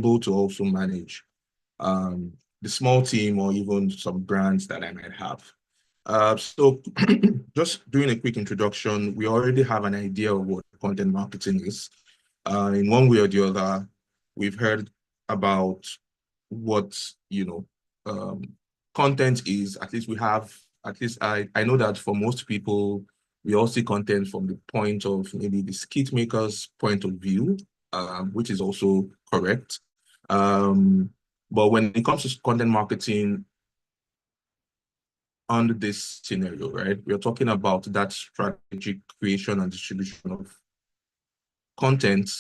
able to also manage the small team or even some brands that I might have. So just doing a quick introduction, we already have an idea of what content marketing is. In one way or the other, we've heard about what, content is. At least we have, at least I know that for most people, we all see content from the point of maybe the skit maker's point of view, which is also correct. But when it comes to content marketing, under this scenario, right, we're talking about that strategic creation and distribution of content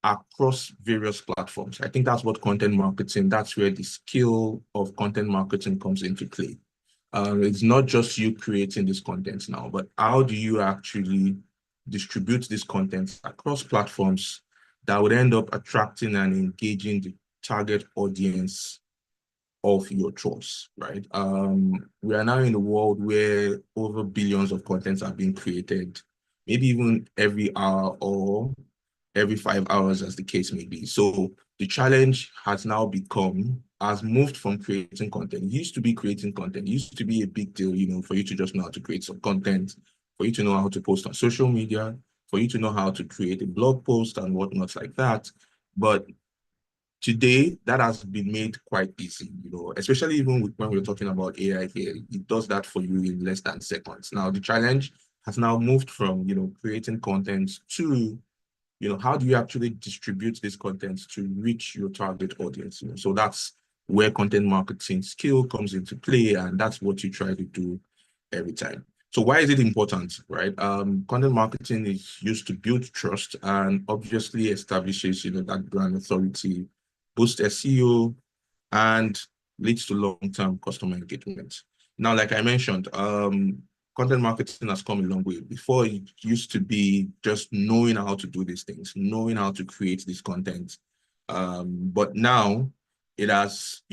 across various platforms. I think that's what content marketing, that's where the skill of content marketing comes into play. It's not just you creating this content now, but how do you actually distribute this content across platforms that would end up attracting and engaging the target audience of your choice, right? We are now in a world where over billions of contents are being created, maybe even every hour or every 5 hours, as the case may be. So the challenge has now moved from creating content. It used to be creating content. It used to be a big deal, for you to just know how to create some content, for you to know how to post on social media, for you to know how to create a blog post and whatnot like that. But today, that has been made quite easy, especially even when we're talking about AI here. It does that for you in less than seconds. Now, the challenge has now moved from, creating content to, how do you actually distribute this content to reach your target audience? So that's where content marketing skill comes into play, and that's what you try to do every time. So why is it important, right? Content marketing is used to build trust and obviously establishes, that brand authority, boost SEO, and leads to long-term customer engagement. Now, like I mentioned, content marketing has come a long way. Before, it used to be just knowing how to do these things, knowing how to create this content. But now it has,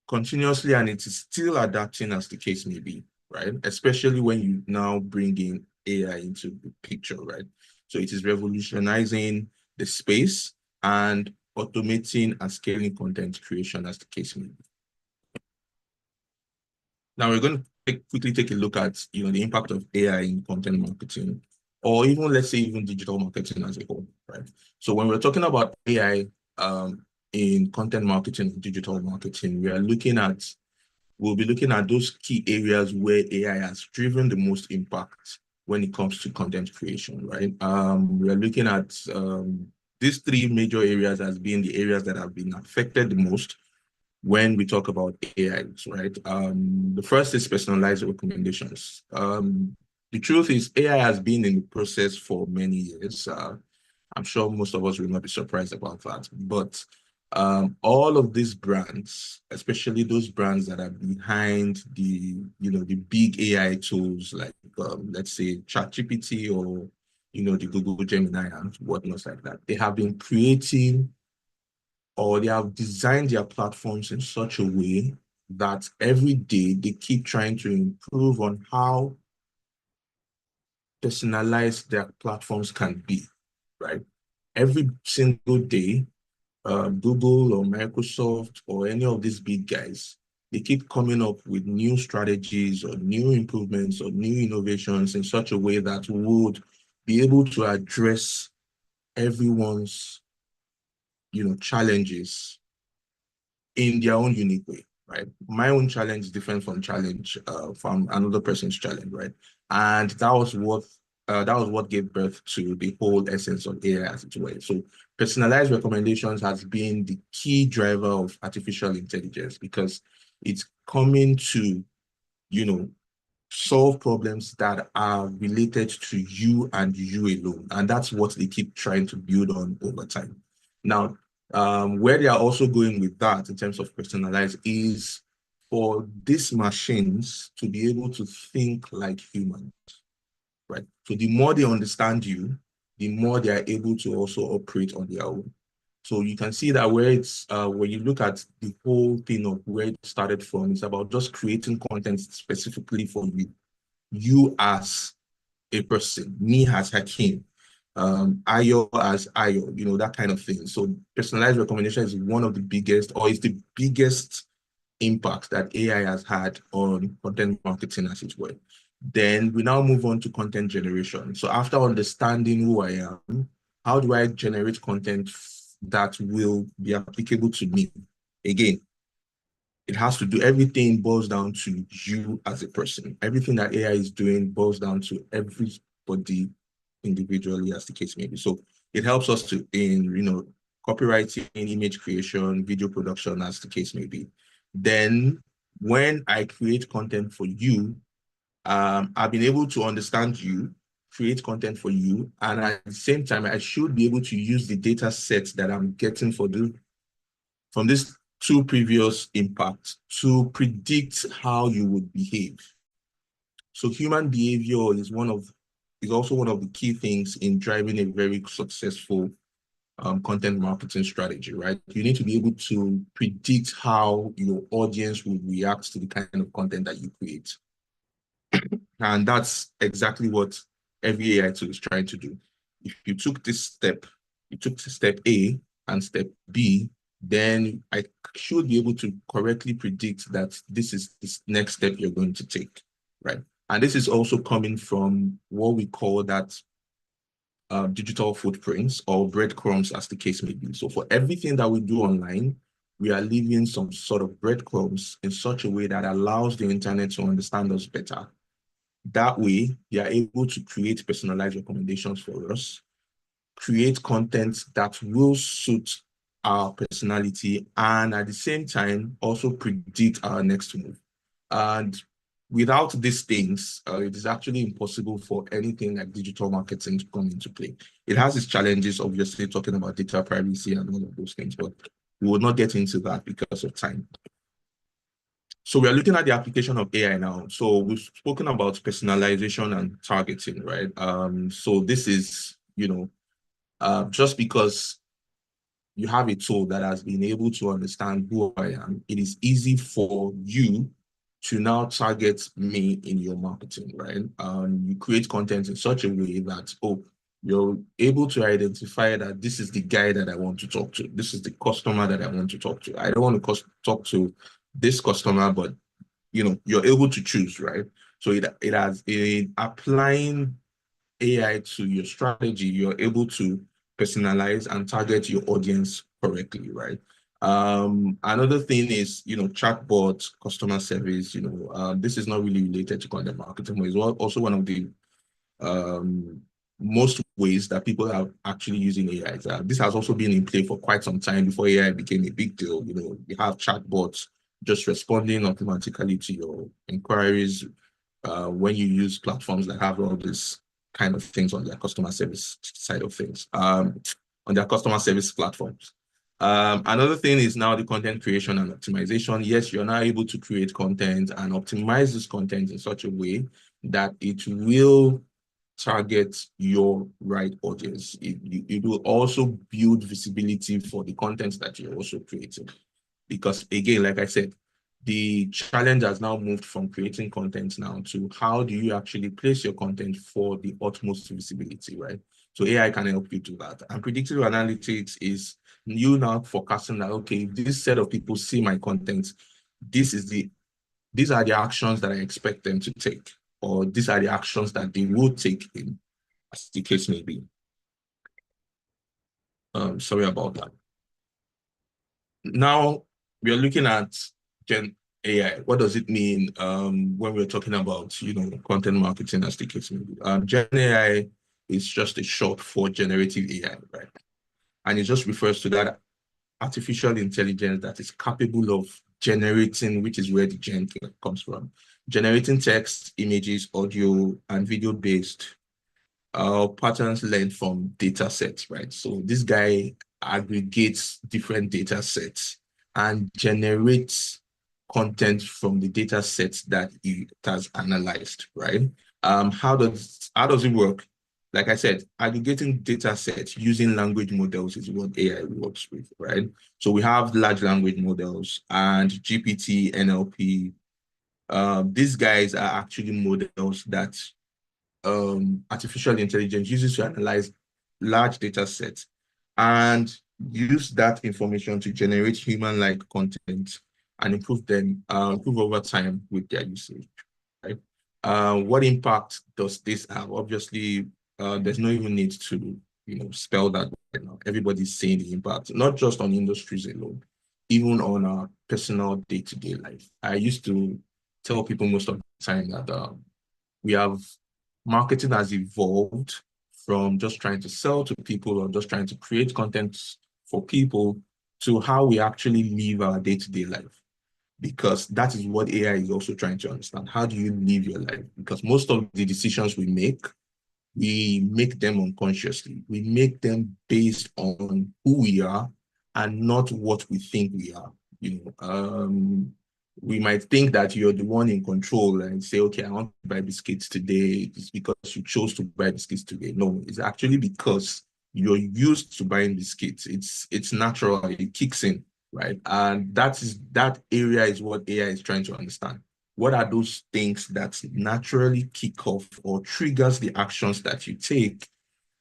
continuously, and it is still adapting as the case may be, right? Especially when you now bring in AI into the picture, right? So it is revolutionizing the space and automating and scaling content creation as the case may be. Now we're going to quickly take a look at, the impact of AI in content marketing, or even, let's say, even digital marketing as a whole, right? So when we're talking about AI in content marketing and digital marketing, we'll be looking at those key areas where AI has driven the most impact when it comes to content creation, right? We are looking at these three major areas as being the areas that have been affected the most when we talk about AI, right? The first is personalized recommendations. The truth is AI has been in the process for many years. I'm sure most of us will not be surprised about that. But all of these brands, especially those brands that are behind the big AI tools like, let's say, ChatGPT or, the Google Gemini and whatnot like that, they have been creating, or they have designed their platforms in such a way that every day they keep trying to improve on how personalized their platforms can be, right? Every single day, Google or Microsoft or any of these big guys, they keep coming up with new strategies or new improvements or new innovations in such a way that would be able to address everyone's, challenges in their own unique way, right? My own challenge is different from another person's challenge, right? And that was what gave birth to the whole essence of AI as it were. So personalized recommendations has been the key driver of artificial intelligence because it's coming to, solve problems that are related to you and you alone. And that's what they keep trying to build on over time. Now, where they are also going with that in terms of personalized is for these machines to be able to think like humans, right? So the more they understand you, the more they are able to also operate on their own. So you can see that when you look at the whole thing of where it started from, it's about just creating content specifically for you as a person, me as Hakeem. IO as IO, that kind of thing. So personalized recommendation is one of the biggest, or is the biggest impact that AI has had on content marketing, as it were. Then we now move on to content generation. So after understanding who I am, how do I generate content that will be applicable to me? Again, it has to do, everything boils down to you as a person. Everything that AI is doing boils down to everybody individually, as the case may be. So it helps us to in copywriting, image creation, video production, as the case may be. Then when I create content for you, I've been able to understand you, create content for you, and at the same time, I should be able to use the data sets that I'm getting from these two previous impacts to predict how you would behave. So human behavior is also one of the key things in driving a very successful content marketing strategy, right? You need to be able to predict how your audience will react to the kind of content that you create. And that's exactly what every AI tool is trying to do. If you took this step, you took step A and step B, then I should be able to correctly predict that this is this next step you're going to take, right? And this is also coming from what we call that digital footprints or breadcrumbs, as the case may be. So for everything that we do online, we are leaving some sort of breadcrumbs in such a way that allows the internet to understand us better. That way, they are able to create personalized recommendations for us, create content that will suit our personality, and at the same time, also predict our next move. And without these things, it is actually impossible for anything like digital marketing to come into play. It has its challenges, obviously, talking about data privacy and all of those things, but we will not get into that because of time. So we are looking at the application of AI now. So we've spoken about personalization and targeting, right? So this is, just because you have a tool that has been able to understand who I am, it is easy for you to now target me in your marketing, right? You create content in such a way that, you're able to identify that this is the guy that I want to talk to. This is the customer that I want to talk to. I don't want to talk to this customer, but you're able to choose, right? So it has in applying AI to your strategy, you're able to personalize and target your audience correctly, right? Another thing is, chatbot, customer service, this is not really related to content marketing, but it's also one of the most ways that people are actually using AI. This has also been in play for quite some time before AI became a big deal. You have chatbots just responding automatically to your inquiries when you use platforms that have all this kind of things on their customer service side of things, on their customer service platforms. Another thing is now the content creation and optimization. Yes, you're now able to create content and optimize this content in such a way that it will target your right audience. It will also build visibility for the content that you're also creating. Because again, like I said, the challenge has now moved from creating content now to how do you actually place your content for the utmost visibility, right? So AI can help you do that. And predictive analytics is you now forecasting that, okay, if this set of people see my content, these are the actions that I expect them to take, or these are the actions that they will take in, as the case may be. Sorry about that. Now we are looking at Gen AI. What does it mean when we're talking about, content marketing, as the case may be? Gen AI is just a short for generative AI, right? And it just refers to that artificial intelligence that is capable of generating, which is where the gen comes from, generating text, images, audio, and video-based patterns learned from data sets, right? So this guy aggregates different data sets and generates content from the data sets that it has analyzed, right? How does it work? Like I said, aggregating data sets using language models is what AI works with, right? So we have large language models and GPT, NLP. These guys are actually models that artificial intelligence uses to analyze large data sets and use that information to generate human-like content and improve over time with their usage, right? What impact does this have? Obviously, there's no even need to, spell that right now. Everybody's seeing the impact, not just on industries alone, even on our personal day-to-day life. I used to tell people most of the time that we have marketing has evolved from just trying to sell to people or just trying to create content for people to how we actually live our day-to-day life. Because that is what AI is also trying to understand. How do you live your life? Because most of the decisions we make them unconsciously. We make them based on who we are and not what we think we are. We might think that you're the one in control and say, okay, I want to buy biscuits today. It's because you chose to buy biscuits today. No, it's actually because you're used to buying biscuits. It's natural. It kicks in, right? And that area is what AI is trying to understand. What are those things that naturally kick off or triggers the actions that you take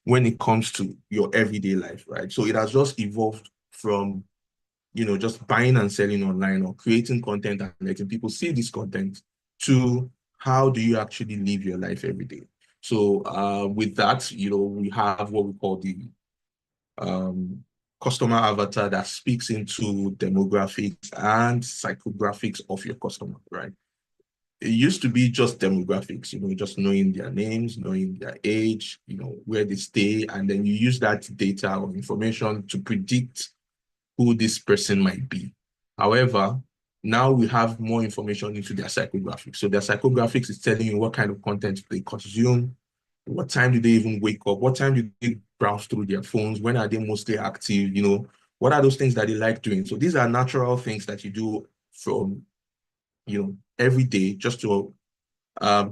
when it comes to your everyday life, right? So it has just evolved from, just buying and selling online or creating content and letting people see this content to how do you actually live your life every day. So with that, we have what we call the um, customer avatar that speaks into demographics and psychographics of your customer, right? It used to be just demographics, just knowing their names, knowing their age, where they stay, and then you use that data or information to predict who this person might be. However, now we have more information into their psychographics. So their psychographics is telling you what kind of content they consume, what time do they even wake up, what time do they browse through their phones, when are they mostly active, what are those things that they like doing. So these are natural things that you do from, every day just to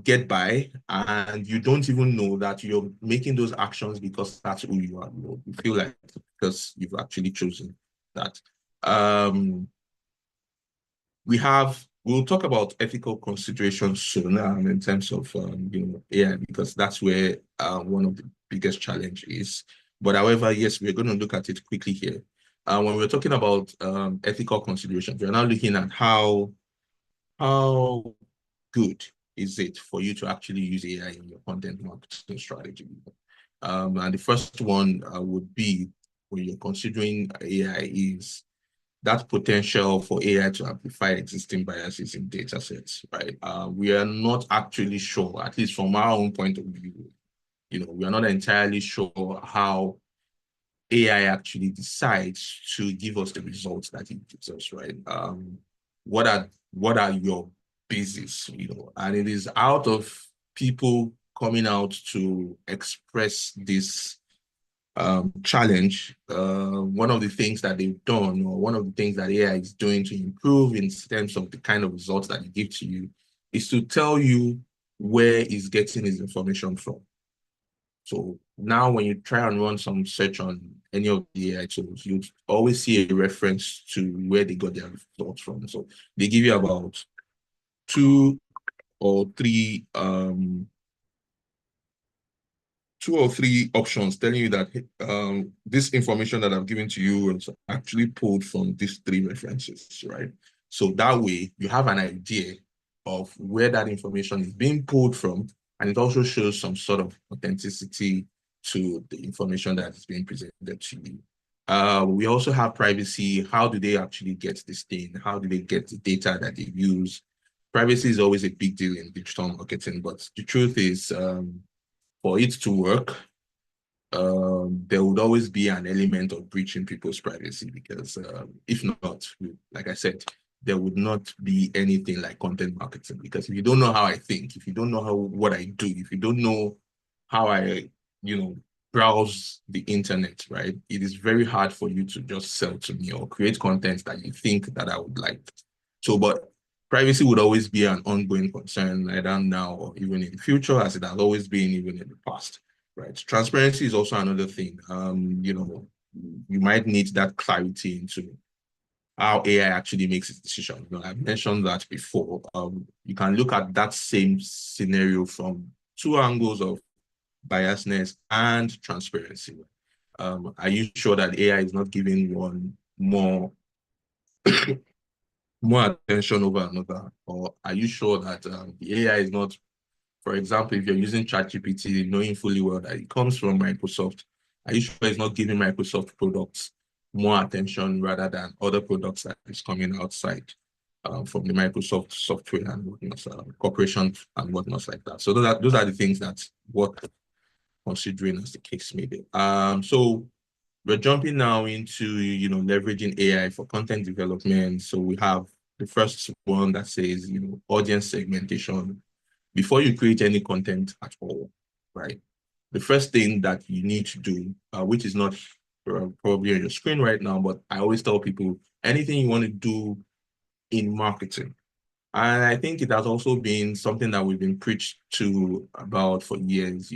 get by, and you don't even know that you're making those actions because that's who you are. You feel like because you've actually chosen that. We'll talk about ethical considerations soon in terms of AI, because that's where one of the biggest challenge is. But however, yes, we're going to look at it quickly here. When we're talking about ethical considerations, we're now looking at how good is it for you to actually use AI in your content marketing strategy? And the first one would be, when you're considering AI, is that potential for AI to amplify existing biases in data sets, right? We are not actually sure, at least from our own point of view, we are not entirely sure how AI actually decides to give us the results that it gives us, right? What are your bases, and it is out of people coming out to express this challenge. One of the things that they've done, or one of the things that AI is doing to improve in terms of the kind of results that it gives to you, is to tell you where it's getting his information from. So now when you try and run some search on any of the AI tools, you always see a reference to where they got their results from. So they give you about two or three options telling you that this information that I've given to you is actually pulled from these three references, right? So that way you have an idea of where that information is being pulled from, and it also shows some sort of authenticity to the information that is being presented to you. We also have privacy. How do they actually get this thing? How do they get the data that they use? Privacy is always a big deal in digital marketing, but the truth is, for it to work, there would always be an element of breaching people's privacy, because if not, like I said, there would not be anything like content marketing. Because if you don't know how I think, if you don't know what I do, if you don't know how I, browse the internet, right, it is very hard for you to just sell to me or create content that you think that I would like. So, but privacy would always be an ongoing concern, either now or even in the future, as it has always been even in the past. Right. Transparency is also another thing. You might need that clarity into how AI actually makes its decision. I've mentioned that before. You can look at that same scenario from two angles of biasness and transparency. Are you sure that AI is not giving one more attention over another? Or are you sure that the AI is not, for example, if you're using ChatGPT, knowing fully well that it comes from Microsoft, are you sure it's not giving Microsoft products more attention rather than other products that is coming outside from the Microsoft software and whatnot, corporations and whatnot like that? So those are the things that what considering as the case may be. So we're jumping now into, leveraging AI for content development. So we have the first one that says, audience segmentation. Before you create any content at all, right? The first thing that you need to do, which is not probably on your screen right now, but I always tell people, anything you want to do in marketing, and I think it has also been something that we've been preached to about for years,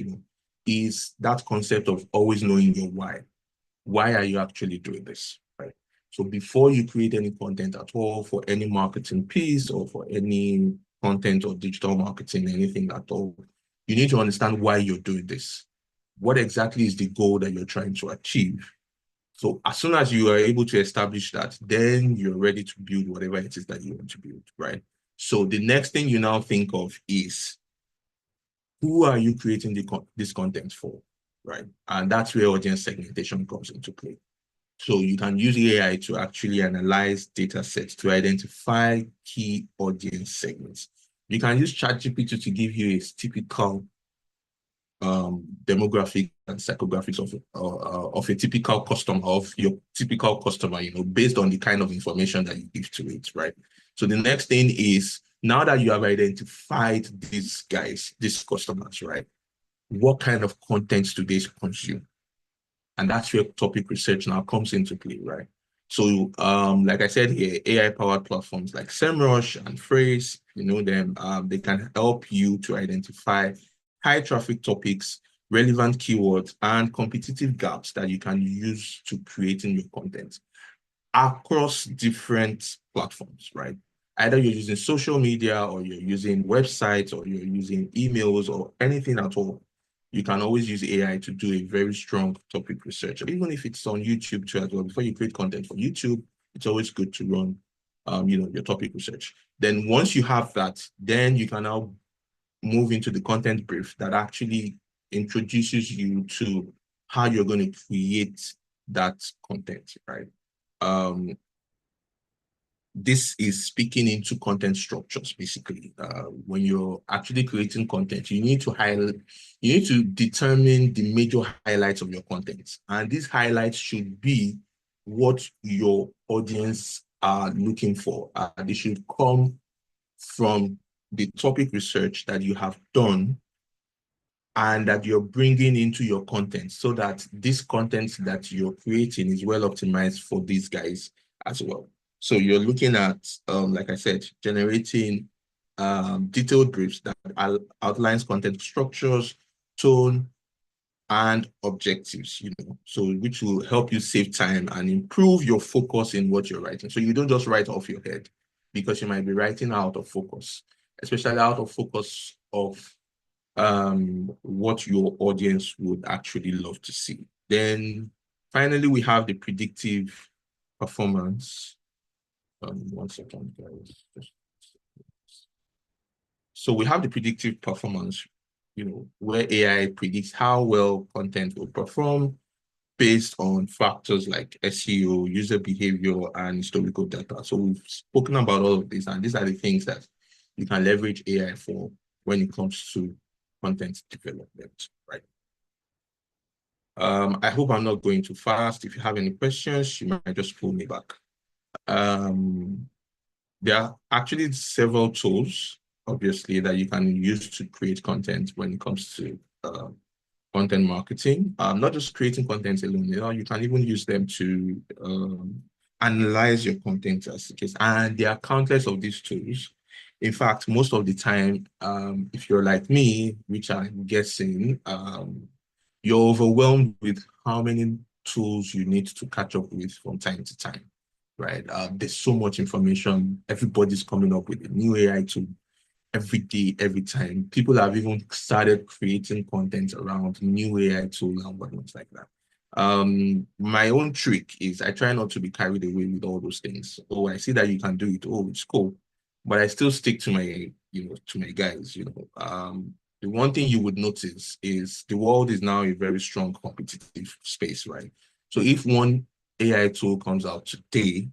is that concept of always knowing your why. Why are you actually doing this, right? So before you create any content at all for any marketing piece or for any content or digital marketing, anything at all, you need to understand why you're doing this. What exactly is the goal that you're trying to achieve? So as soon as you are able to establish that, then you're ready to build whatever it is that you want to build, right? So the next thing you now think of is, who are you creating this content for, right? And that's where audience segmentation comes into play. So you can use AI to actually analyze data sets to identify key audience segments. You can use ChatGPT to give you a typical demographic and psychographics of a typical customer, of your typical customer, based on the kind of information that you give to it, right? So the next thing is, now that you have identified these guys, these customers, right? What kind of content do they consume? And that's where topic research now comes into play, right? So, like I said here, AI-powered platforms like SEMrush and Phrase, them, they can help you to identify high traffic topics, relevant keywords, and competitive gaps that you can use to creating your content across different platforms, right? Either you're using social media or you're using websites or you're using emails or anything at all. You can always use AI to do a very strong topic research, even if it's on YouTube too as well. Before you create content for YouTube, it's always good to run, your topic research. Then once you have that, then you can now move into the content brief that actually introduces you to how you're going to create that content, right? This is speaking into content structures, basically. When you're actually creating content, you need to determine the major highlights of your content. And these highlights should be what your audience are looking for. They should come from the topic research that you have done and that you're bringing into your content, so that this content that you're creating is well optimized for these guys as well. So you're looking at, like I said, generating detailed briefs that outlines content structures, tone, and objectives, so which will help you save time and improve your focus in what you're writing. So you don't just write off your head, because you might be writing out of focus, especially out of focus of what your audience would actually love to see. Then finally, we have the predictive performance. 1 second, guys. So we have the predictive performance, where AI predicts how well content will perform based on factors like SEO, user behavior, and historical data. So we've spoken about all of this, and these are the things that you can leverage AI for when it comes to content development, right? I hope I'm not going too fast. If you have any questions, you might just pull me back. There are actually several tools, obviously, that you can use to create content when it comes to content marketing. Not just creating content alone, you can even use them to analyze your content as the case. And there are countless of these tools. In fact, most of the time, if you're like me, which I'm guessing, you're overwhelmed with how many tools you need to catch up with from time to time, right? There's so much information. Everybody's coming up with a new AI tool every day, every time. People have even started creating content around new AI tools and whatnot like that. My own trick is I try not to be carried away with all those things. Oh, I see that you can do it. Oh, it's cool. But I still stick to my, to my guys, The one thing you would notice is the world is now a very strong competitive space, right? So if one AI tool comes out today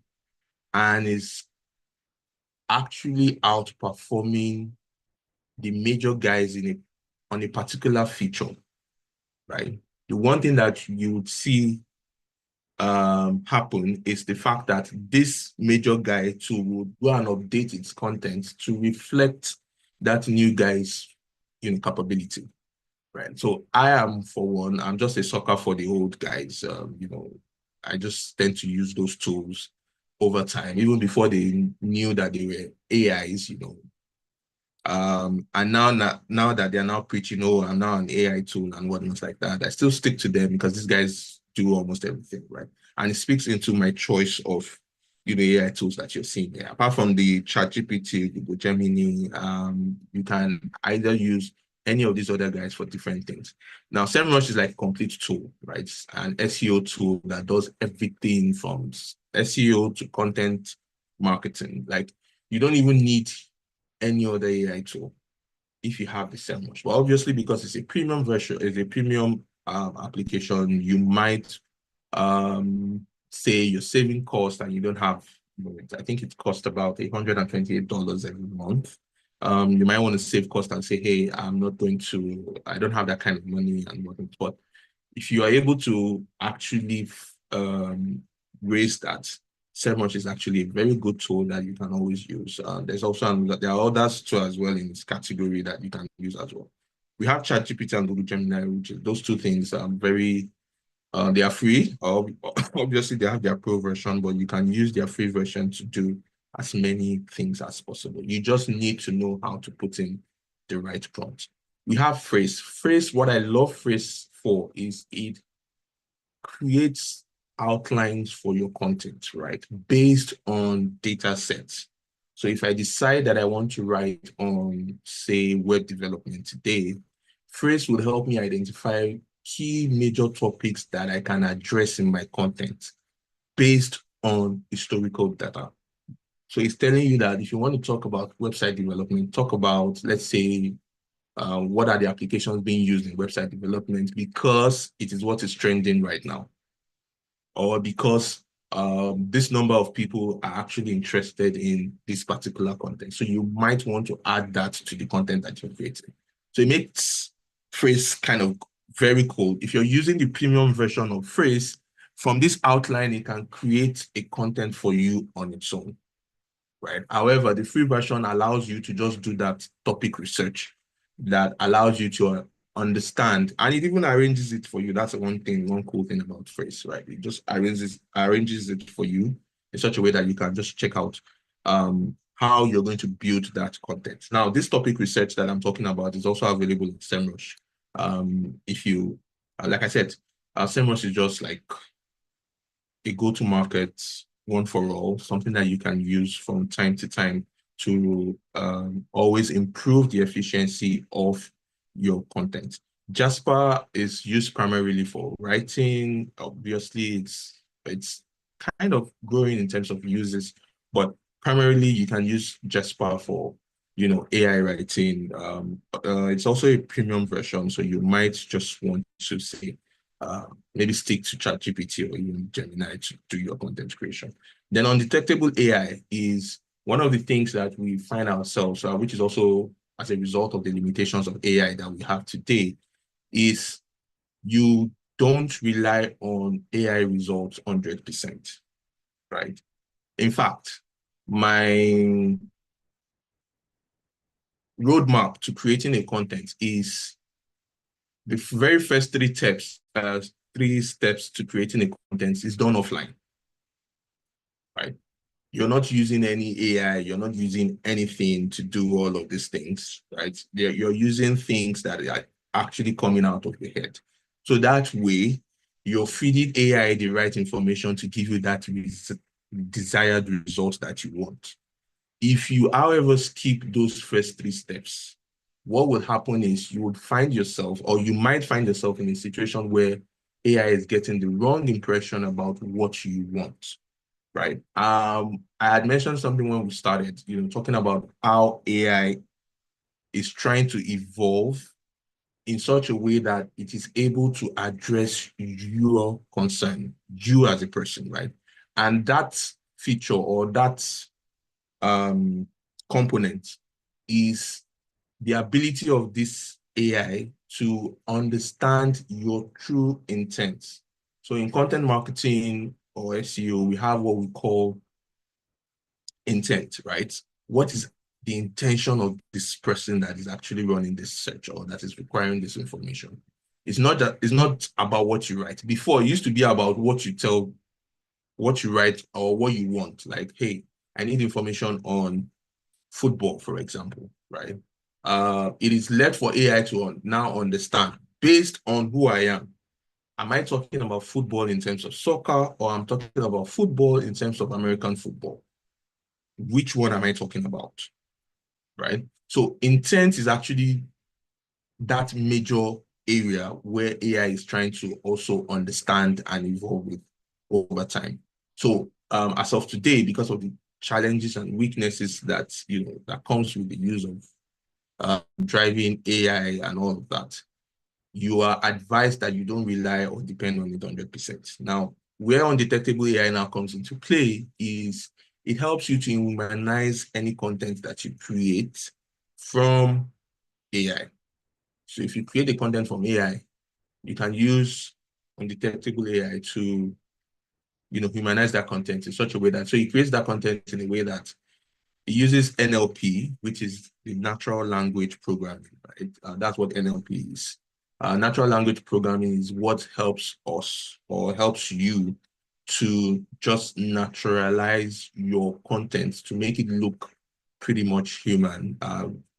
and is actually outperforming the major guys on a particular feature, right? The one thing that you would see happen is the fact that this major guy too will go and update its content to reflect that new guy's capability, right? So I am, for one, I'm just a sucker for the old guys. I just tend to use those tools over time, even before they knew that they were AIs. And now that they're now preaching, oh, I'm now an AI tool and whatnot like that, I still stick to them because these guys do almost everything, right? And it speaks into my choice of AI tools that you're seeing there. Apart from the ChatGPT, Google Gemini, you can either use any of these other guys for different things. Now, SEMrush is like a complete tool, right? An SEO tool that does everything from SEO to content marketing. Like, you don't even need any other AI tool if you have the SEMrush. But obviously, because it's a premium version, it's a premium application, you might say you're saving cost and you don't have, I think it costs about $128 every month. You might want to save cost and say, hey, I don't have that kind of money and whatnot. But if you are able to actually raise that, SEMrush is actually a very good tool that you can always use. There are others too as well in this category that you can use as well. We have ChatGPT and Google Gemini, which those two things are they are free. Obviously, they have their pro version, but you can use their free version to do as many things as possible. You just need to know how to put in the right prompt. We have Phrase. Phrase, what I love Phrase for is it creates outlines for your content, right? Based on data sets. So if I decide that I want to write on, say, web development today, Phrase will help me identify key major topics that I can address in my content based on historical data. So it's telling you that if you want to talk about website development, talk about, let's say, what are the applications being used in website development because it is what is trending right now, or because this number of people are actually interested in this particular content. So you might want to add that to the content that you're creating. So it makes Phrase kind of very cool. If you're using the premium version of Phrase, from this outline, it can create a content for you on its own, right? However, the free version allows you to just do that topic research that allows you to understand, and it even arranges it for you. That's one cool thing about Phrase, right? It just arranges it for you in such a way that you can just check out how you're going to build that content. Now, this topic research that I'm talking about is also available in SEMrush. If you, like I said, SEMrush is just like a go-to-market one for all, something that you can use from time to time to always improve the efficiency of your content. Jasper is used primarily for writing. Obviously, it's kind of growing in terms of uses, but primarily you can use Jasper for AI writing. It's also a premium version, so you might just want to say maybe stick to ChatGPT or even Gemini to do your content creation. Then undetectable AI is one of the things that we find ourselves, which is also as a result of the limitations of AI that we have today, is you don't rely on AI results 100%, right? In fact, my roadmap to creating a content is the very first three steps to creating a content is done offline, right? You're not using any AI, you're not using anything to do all of these things, right? You're using things that are actually coming out of your head. So that way, you're feeding AI the right information to give you that desired result that you want. If you, however, skip those first three steps, what will happen is you would find yourself, or you might find yourself in a situation where AI is getting the wrong impression about what you want, right? I had mentioned something when we started, talking about how AI is trying to evolve in such a way that it is able to address your concern, you as a person, right? And that feature or that component is the ability of this AI to understand your true intent. So in content marketing or SEO, we have what we call intent, right? What is the intention of this person that is actually running this search or that is requiring this information? It's not about what you write. Before, it used to be about what you tell, what you write, or what you want. Like, hey, I need information on football, for example, right? It is left for AI to now understand based on who I am. Am I talking about football in terms of soccer, or I'm talking about football in terms of American football? Which one am I talking about, right? So intent is actually that major area where AI is trying to also understand and evolve with over time. So as of today, because of the challenges and weaknesses that that comes with the use of driving AI and all of that, you are advised that you don't rely or depend on it 100%. Now, where undetectable AI now comes into play is it helps you to humanize any content that you create from AI. So if you create the content from AI, you can use undetectable AI to humanize that content in such a way that, so it creates that content in a way that it uses NLP, which is the natural language programming, right? That's what NLP is. Natural language programming is what helps us or helps you to just naturalize your content to make it look pretty much human,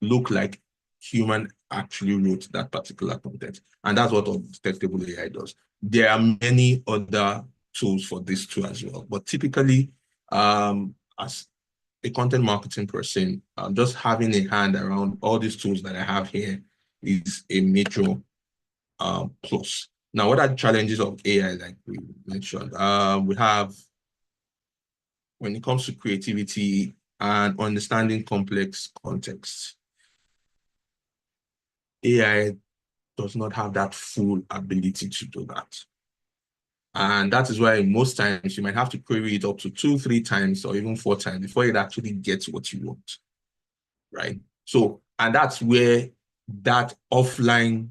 look like human actually wrote that particular content. And that's what Undetectable AI does. There are many other tools for this too as well, but typically, as a content marketing person, just having a hand around all these tools that I have here is a major plus. Now, what are the challenges of AI, like we mentioned? We have, when it comes to creativity and understanding complex contexts, AI does not have that full ability to do that. And that is why most times you might have to query it up to 2, 3 times or even 4 times before it actually gets what you want, right? So, and that's where that offline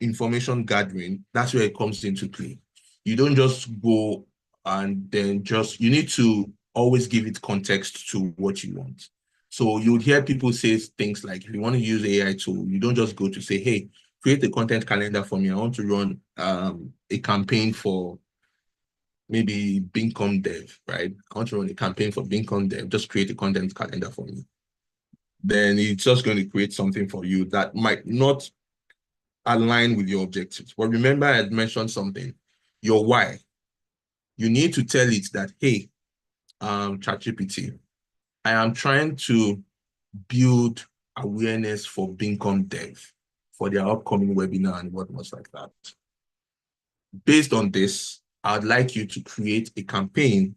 information gathering, that's where it comes into play. You don't just go and then you need to always give it context to what you want. So you would hear people say things like, if you want to use AI tool, you don't just go to say, hey, create a content calendar for me. I want to run a campaign for maybe Bincom dev, right? I want to run a campaign for Bincom dev. Just create a content calendar for me. Then it's just going to create something for you that might not align with your objectives. But remember, I had mentioned something, your why. You need to tell it that, hey, ChatGPT, I am trying to build awareness for Bincom dev for their upcoming webinar and whatnot like that. Based on this, I'd like you to create a campaign,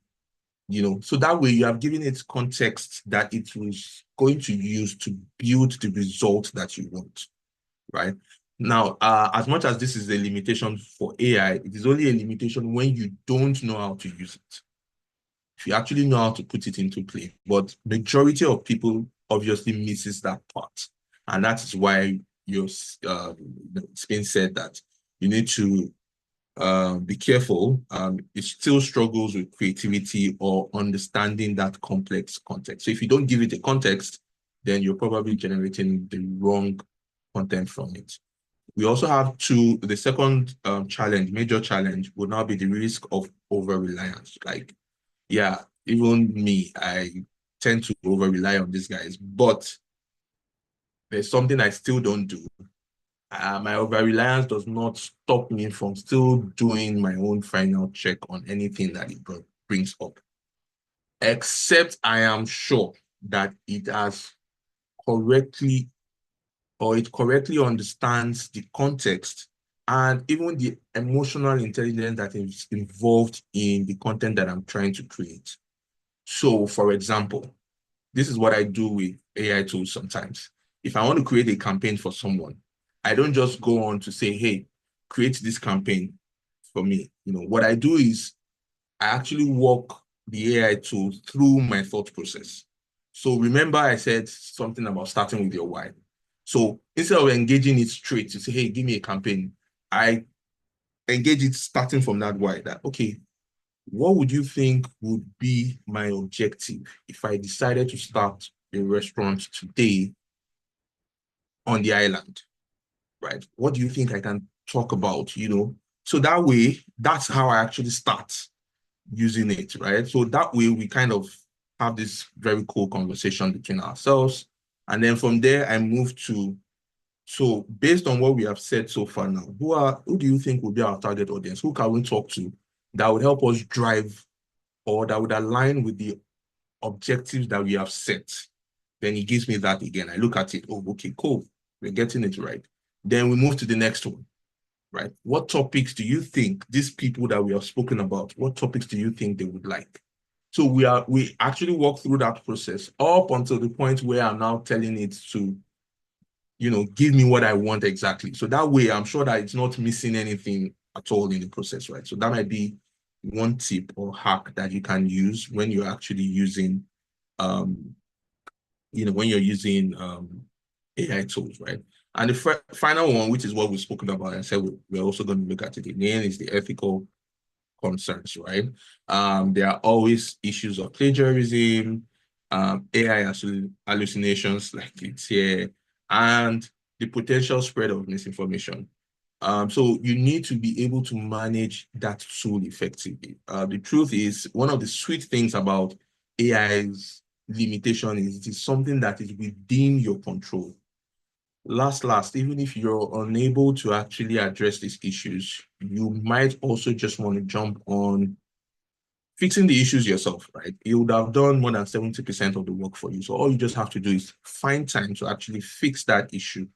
so that way you have given it context that it was going to use to build the result that you want, right? Now, as much as this is a limitation for AI, it is only a limitation when you don't know how to use it. If you actually know how to put it into play, but majority of people obviously misses that part. And that is why it's been said that you need to be careful. It still struggles with creativity or understanding that complex context. So if you don't give it a context, then you're probably generating the wrong content from it. We also have the second major challenge would now be the risk of over-reliance. Like, yeah, even me, I tend to over-rely on these guys, but there's something I still don't do. My over-reliance does not stop me from still doing my own final check on anything that it brings up, except I am sure that it has correctly, or it correctly understands the context and even the emotional intelligence that is involved in the content that I'm trying to create. So, for example, this is what I do with AI tools sometimes. If I want to create a campaign for someone, I don't just go on to say, hey, create this campaign for me. What I do is I actually walk the AI tool through my thought process. So remember I said something about starting with your why. So instead of engaging it straight to say, hey, give me a campaign, I engage it starting from that why, that, okay, what would you think would be my objective if I decided to start a restaurant today on the island, right? What do you think I can talk about, So that way, that's how I actually start using it, right? So that way we kind of have this very cool conversation between ourselves. And then from there, I move to, so based on what we have said so far now, who do you think will be our target audience? Who can we talk to that would help us drive or that would align with the objectives that we have set? Then he gives me that again. I look at it. Oh, okay, cool. We're getting it right. Then we move to the next one, right? What topics do you think these people that we have spoken about, what topics do you think they would like? So we actually walk through that process up until the point where I'm now telling it to, give me what I want exactly. So that way I'm sure that it's not missing anything at all in the process, right? So that might be one tip or hack that you can use when you're actually using um, when you're using AI tools, right? And the final one, which is what we've spoken about, I said we're also going to look at it again, is the ethical concerns, right? There are always issues of plagiarism, AI hallucinations like it's here, and the potential spread of misinformation. So you need to be able to manage that tool effectively. The truth is, one of the sweet things about AI's limitation is it is something that is within your control. Last, even if you're unable to actually address these issues, you might also just want to jump on fixing the issues yourself, right? You would have done more than 70% of the work for you. So all you just have to do is find time to actually fix that issue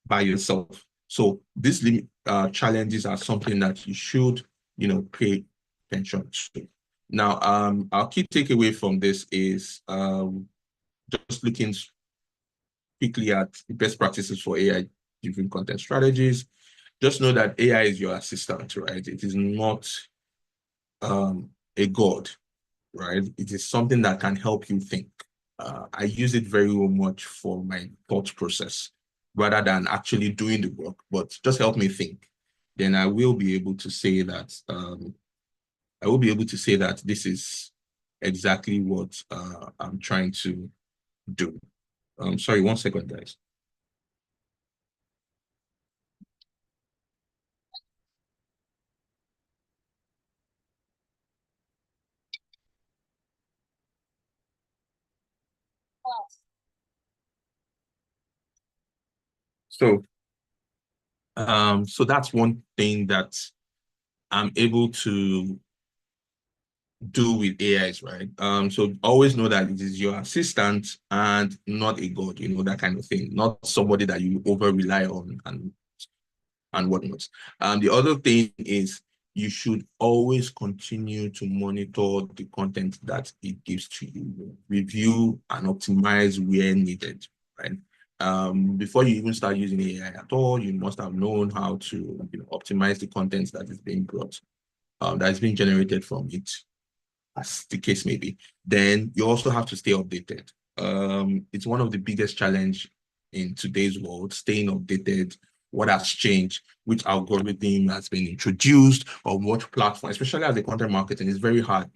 by yourself. So these challenges are something that you should, pay attention to. Now, our key takeaway from this is just looking quickly at the best practices for AI-driven content strategies. Just know that AI is your assistant, right? It is not a god, right? It is something that can help you think. I use it very much for my thought process rather than actually doing the work, but just help me think. Then I will be able to say that this is exactly what I'm trying to do. Sorry, 1 second, guys. So that's one thing that I'm able to do with AIs, right? So always know that it is your assistant and not a god, that kind of thing, not somebody that you over rely on and whatnot. The other thing is you should always continue to monitor the content that it gives to you, review and optimize where needed, right? Before you even start using AI at all, you must have known how to optimize the content that is being brought, that is being generated from it, as the case may be. Then you also have to stay updated. It's one of the biggest challenge in today's world, staying updated, what has changed, which algorithm has been introduced, or what platform, especially as a content marketing, is very hard,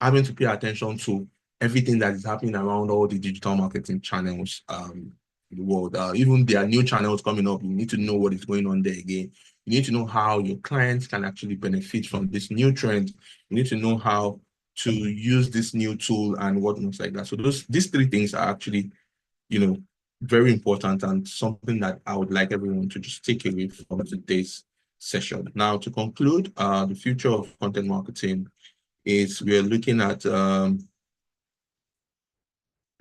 having to pay attention to everything that is happening around all the digital marketing channels in the world. Even there are new channels coming up. You need to know what is going on there again. You need to know how your clients can actually benefit from this new trend. You need to know how to use this new tool and whatnot like that. So these three things are actually, very important and something that I would like everyone to just take away from today's session. Now, to conclude, the future of content marketing is we're looking at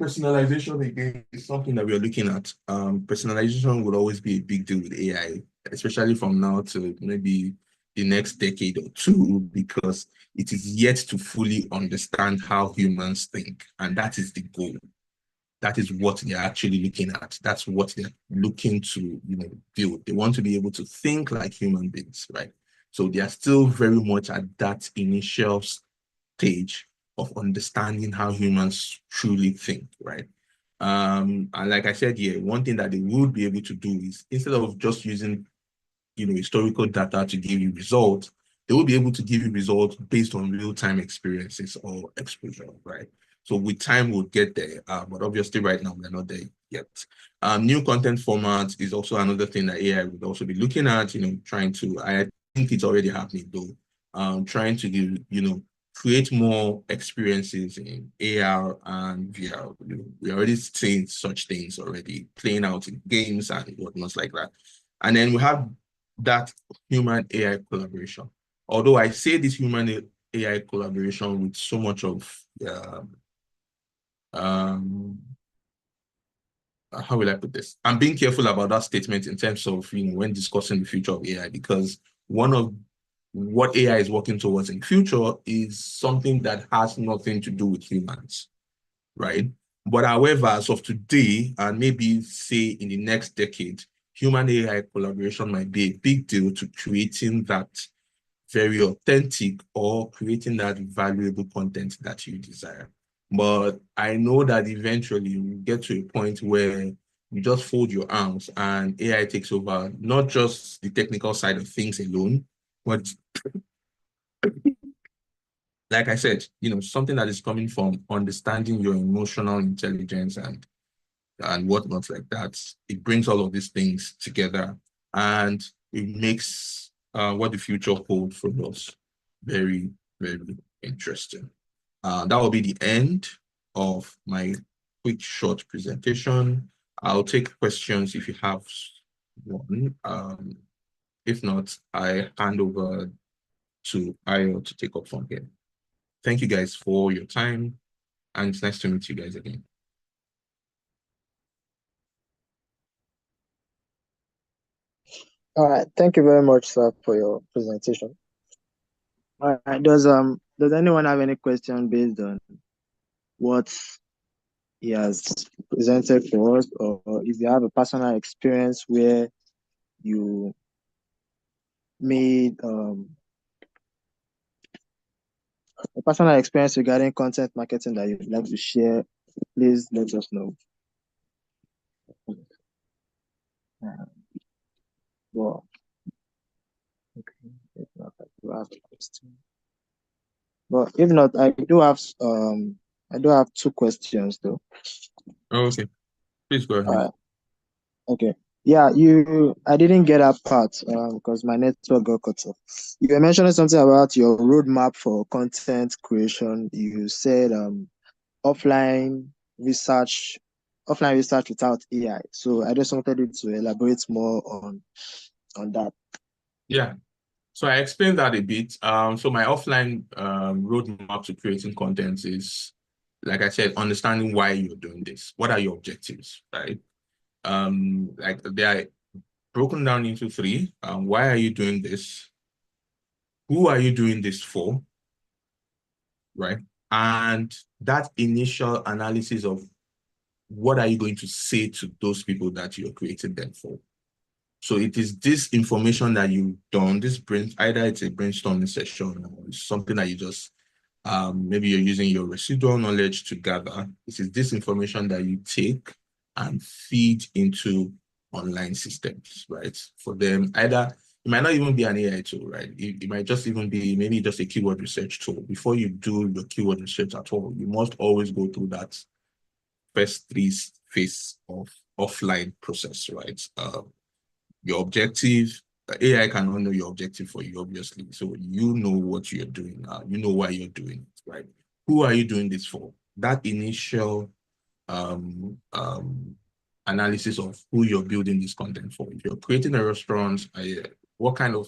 personalization again is something that we're looking at. Personalization will always be a big deal with AI. especially from now to maybe the next decade or two, because it is yet to fully understand how humans think. And that is the goal. That is what they're actually looking at. That's what they're looking to, build. They want to be able to think like human beings, right? So they are still very much at that initial stage of understanding how humans truly think, right? And like I said, yeah, one thing that they would be able to do is, instead of just using historical data to give you results, they will be able to give you results based on real-time experiences or exposure, right? So with time, we'll get there, but obviously right now, we're not there yet. New content formats is also another thing that AI would also be looking at, trying to, I think it's already happening though, trying to do, create more experiences in AR and VR. We're already seeing such things already playing out in games and whatnot like that. And then we have that human AI collaboration. Although I say this human AI collaboration with so much of um, how will I put this? I'm being careful about that statement in terms of when discussing the future of AI, because one of what AI is working towards in future is something that has nothing to do with humans, right? But however, as of today, and maybe say in the next decade, human AI collaboration might be a big deal to creating that very authentic or creating that valuable content that you desire. But I know that eventually you get to a point where you just fold your arms and AI takes over, not just the technical side of things alone, but like I said, something that is coming from understanding your emotional intelligence and whatnot like that. It brings all of these things together, and it makes what the future holds for us very, very interesting. That will be the end of my quick, short presentation. I'll take questions if you have one. If not, I hand over to Ayo to take up from here. Thank you guys for your time, and it's nice to meet you guys again. All right. Thank you very much, sir, for your presentation. All right. Does anyone have any question based on what he has presented for us, or if you have a personal experience where you made a personal experience regarding content marketing that you'd like to share, please let us know. Well, okay. If not, I do have a question. But if not, I do have two questions though. Oh, okay, please go ahead. Okay. Yeah, I didn't get that part because my network got cut off. You were mentioning something about your roadmap for content creation. You said offline research, offline research without AI. So I just wanted you to elaborate more on that. Yeah. So I explained that a bit. So my offline roadmap to creating content is, like I said, understanding why you're doing this. What are your objectives, right? Like they are broken down into three. Why are you doing this? Who are you doing this for? Right? And that initial analysis of what are you going to say to those people that you're creating them for? So it is this information that you've done, either it's a brainstorming session or it's something that you just, maybe you're using your residual knowledge to gather. It is this information that you take and feed into online systems, right? For them, either it might not even be an AI tool, right? It might just even be maybe just a keyword research tool. Before you do your keyword research at all, you must always go through that first three phase of offline process, right? Your objective, AI cannot know your objective for you, obviously. So you know what you're doing. You know why you're doing it, right? Who are you doing this for? That initial analysis of who you're building this content for. If you're creating a restaurant, what kind of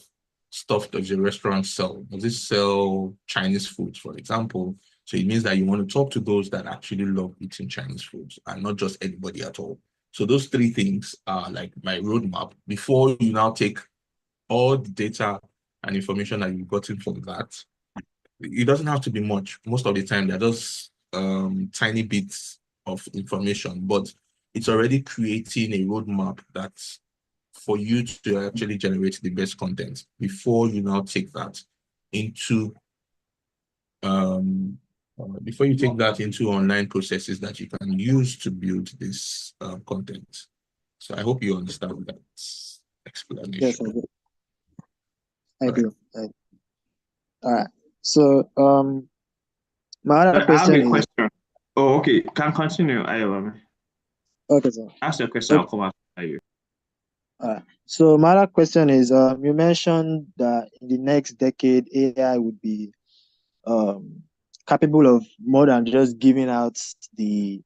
stuff does your restaurant sell? Does it sell Chinese food, for example? So it means that you want to talk to those that actually love eating Chinese foods and not just anybody at all. So those three things are like my roadmap before you now take all the data and information that you've gotten from that. It doesn't have to be much. Most of the time, they're just tiny bits of information, but it's already creating a roadmap that's for you to actually generate the best content before you now take that into before you take that into online processes that you can use to build this content. So I hope you understand that Yes, explanation. I All right. do. All right. So my other I have a question is question. Oh, okay. Can continue, Ayobami. okay, sir. Ask your question. I'll come after you. So my other question is you mentioned that in the next decade AI would be um capable of more than just giving out the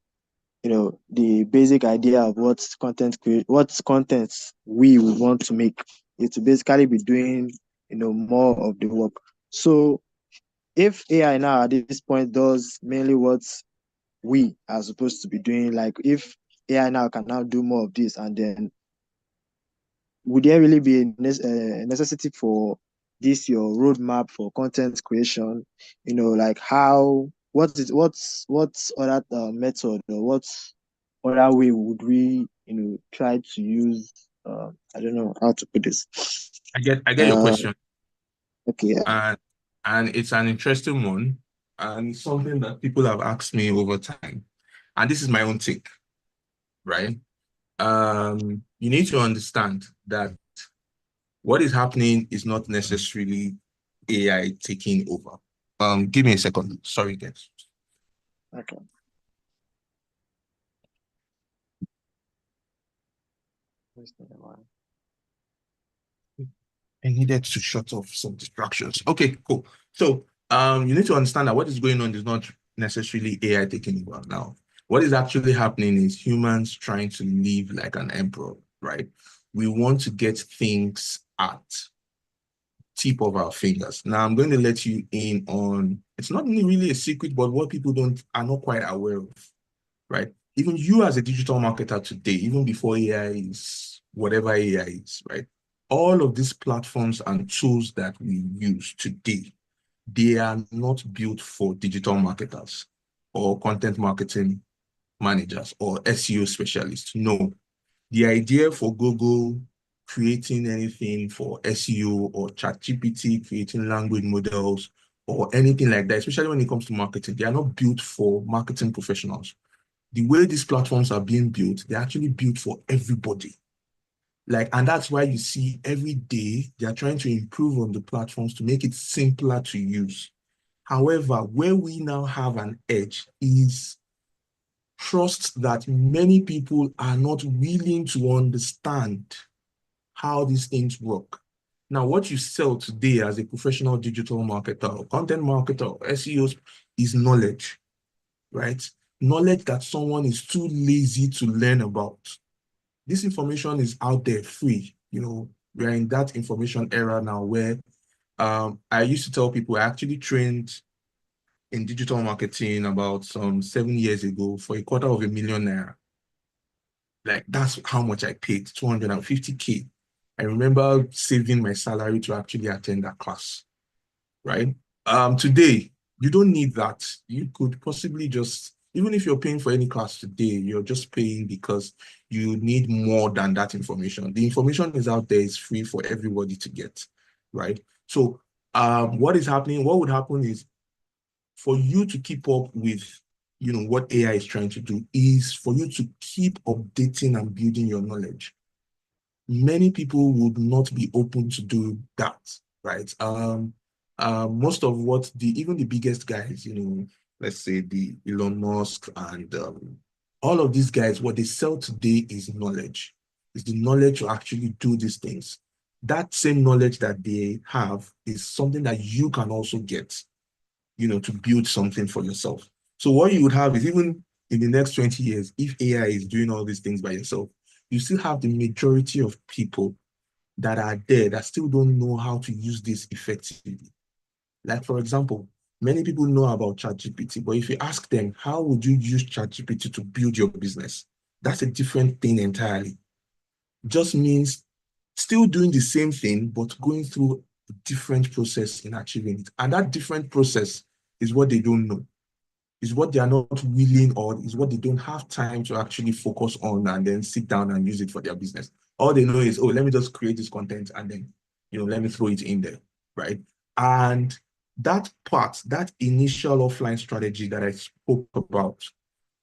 the basic idea of what content we would want to make. It to basically be doing more of the work. So if AI now at this point does mainly what we are supposed to be doing, like if AI now can now do more of this, and then would there really be a necessity for this your roadmap for content creation? Like what's other method, or what other way would we try to use? I don't know how to put this. I get your Uh, question. okay. And it's an interesting one and something that people have asked me over time. And this is my own take, right? You need to understand that what is happening is not necessarily AI taking over. Give me a second. Sorry, guys. Okay. I needed to shut off some distractions. Okay, cool. So you need to understand that what is going on is not necessarily AI taking over now. What is actually happening is humans trying to live like an emperor, right? We want to get things at tip of our fingers. Now I'm going to let you in on, it's not really a secret, but what people are not quite aware of, right? Even you as a digital marketer today, even before AI is whatever AI is, right? All of these platforms and tools that we use today, they are not built for digital marketers or content marketing managers or SEO specialists. No, the idea for Google creating anything for SEO or ChatGPT creating language models or anything like that, especially when it comes to marketing, they are not built for marketing professionals. The way these platforms are being built, they're actually built for everybody. And that's why you see every day they're trying to improve on the platforms to make it simpler to use. However, where we now have an edge is trust that many people are not willing to understand how these things work. Now, what you sell today as a professional digital marketer or content marketer or SEOs is knowledge, right? Knowledge that someone is too lazy to learn about. This information is out there free. We're in that information era now where I used to tell people I actually trained in digital marketing about some 7 years ago for $250,000. Like that's how much I paid, 250K. I remember saving my salary to actually attend that class, right? Today, you don't need that. You could possibly just, even if you're paying for any class today, you're just paying because you need more than that information. The information is out there, it's free for everybody to get, right? So what is happening, what would happen is for you to keep up with what AI is trying to do is for you to keep updating and building your knowledge. Many people would not be open to do that, right? Most of what even the biggest guys, let's say the Elon Musk and all of these guys, what they sell today is knowledge. Is the knowledge to actually do these things. That same knowledge that they have is something that you can also get, to build something for yourself. So what you would have is even in the next 20 years, if AI is doing all these things by yourself, you still have the majority of people that are there that still don't know how to use this effectively. Like, for example, many people know about ChatGPT, but if you ask them, how would you use ChatGPT to build your business? That's a different thing entirely. Just means still doing the same thing, but going through a different process in achieving it. And that different process is what they don't know, is what they are not willing, or is what they don't have time to actually focus on and then sit down and use it for their business. All they know is, oh, let me just create this content and then, let me throw it in there, right? And that part, that initial offline strategy that I spoke about,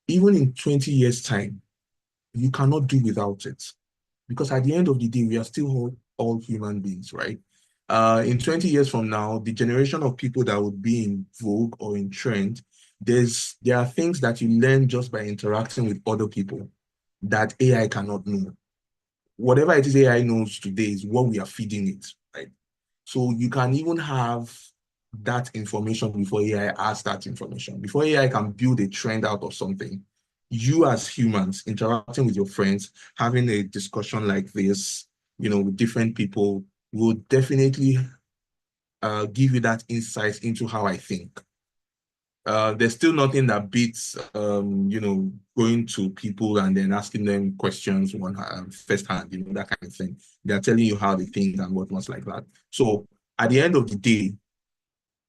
even in 20 years' time, you cannot do without it. Because at the end of the day, we are still all human beings, right? In 20 years from now, the generation of people that would be in vogue or in trend, there are things that you learn just by interacting with other people that AI cannot know. Whatever it is AI knows today is what we are feeding it, right? So you can even have that information before AI has that information. Before AI can build a trend out of something, you as humans interacting with your friends, having a discussion like this, with different people will definitely give you that insight into how I think. There's still nothing that beats, going to people and then asking them questions firsthand, that kind of thing. They're telling you how they think and whatnot like that. So at the end of the day,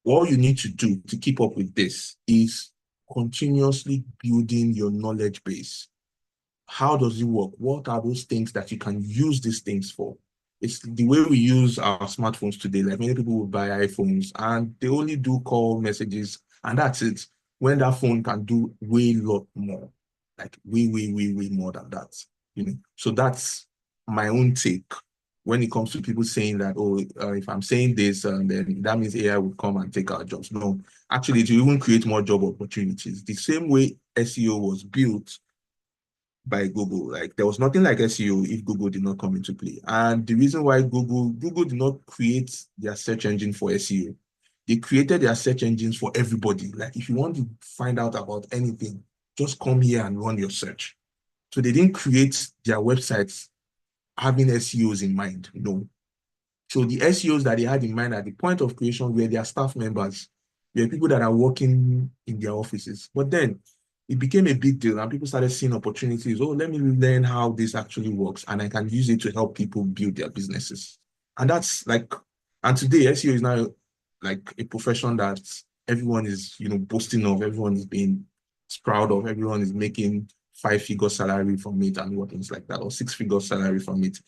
all you need to do to keep up with this is continuously building your knowledge base. How does it work? What are those things that you can use these things for? It's the way we use our smartphones today. Like many people will buy iPhones and they only do call messages and that's it. When that phone can do way lot more, like way more than that. So that's my own take when it comes to people saying that, oh, if I'm saying this, then that means AI will come and take our jobs. No, actually, it will even create more job opportunities. The same way SEO was built by Google. Like there was nothing like SEO if Google did not come into play. And the reason why Google did not create their search engine for SEO. They created their search engines for everybody. Like if you want to find out about anything, just come here and run your search. So they didn't create their websites having SEOs in mind. No. So the SEOs that they had in mind at the point of creation were their staff members, were people that are working in their offices. But then it became a big deal and people started seeing opportunities. Oh, let me learn how this actually works and I can use it to help people build their businesses. And that's like, and today SEO is now like a profession that everyone is, boasting of, everyone is being proud of, everyone is making 5-figure salary from it and what things like that, or 6-figure salary from it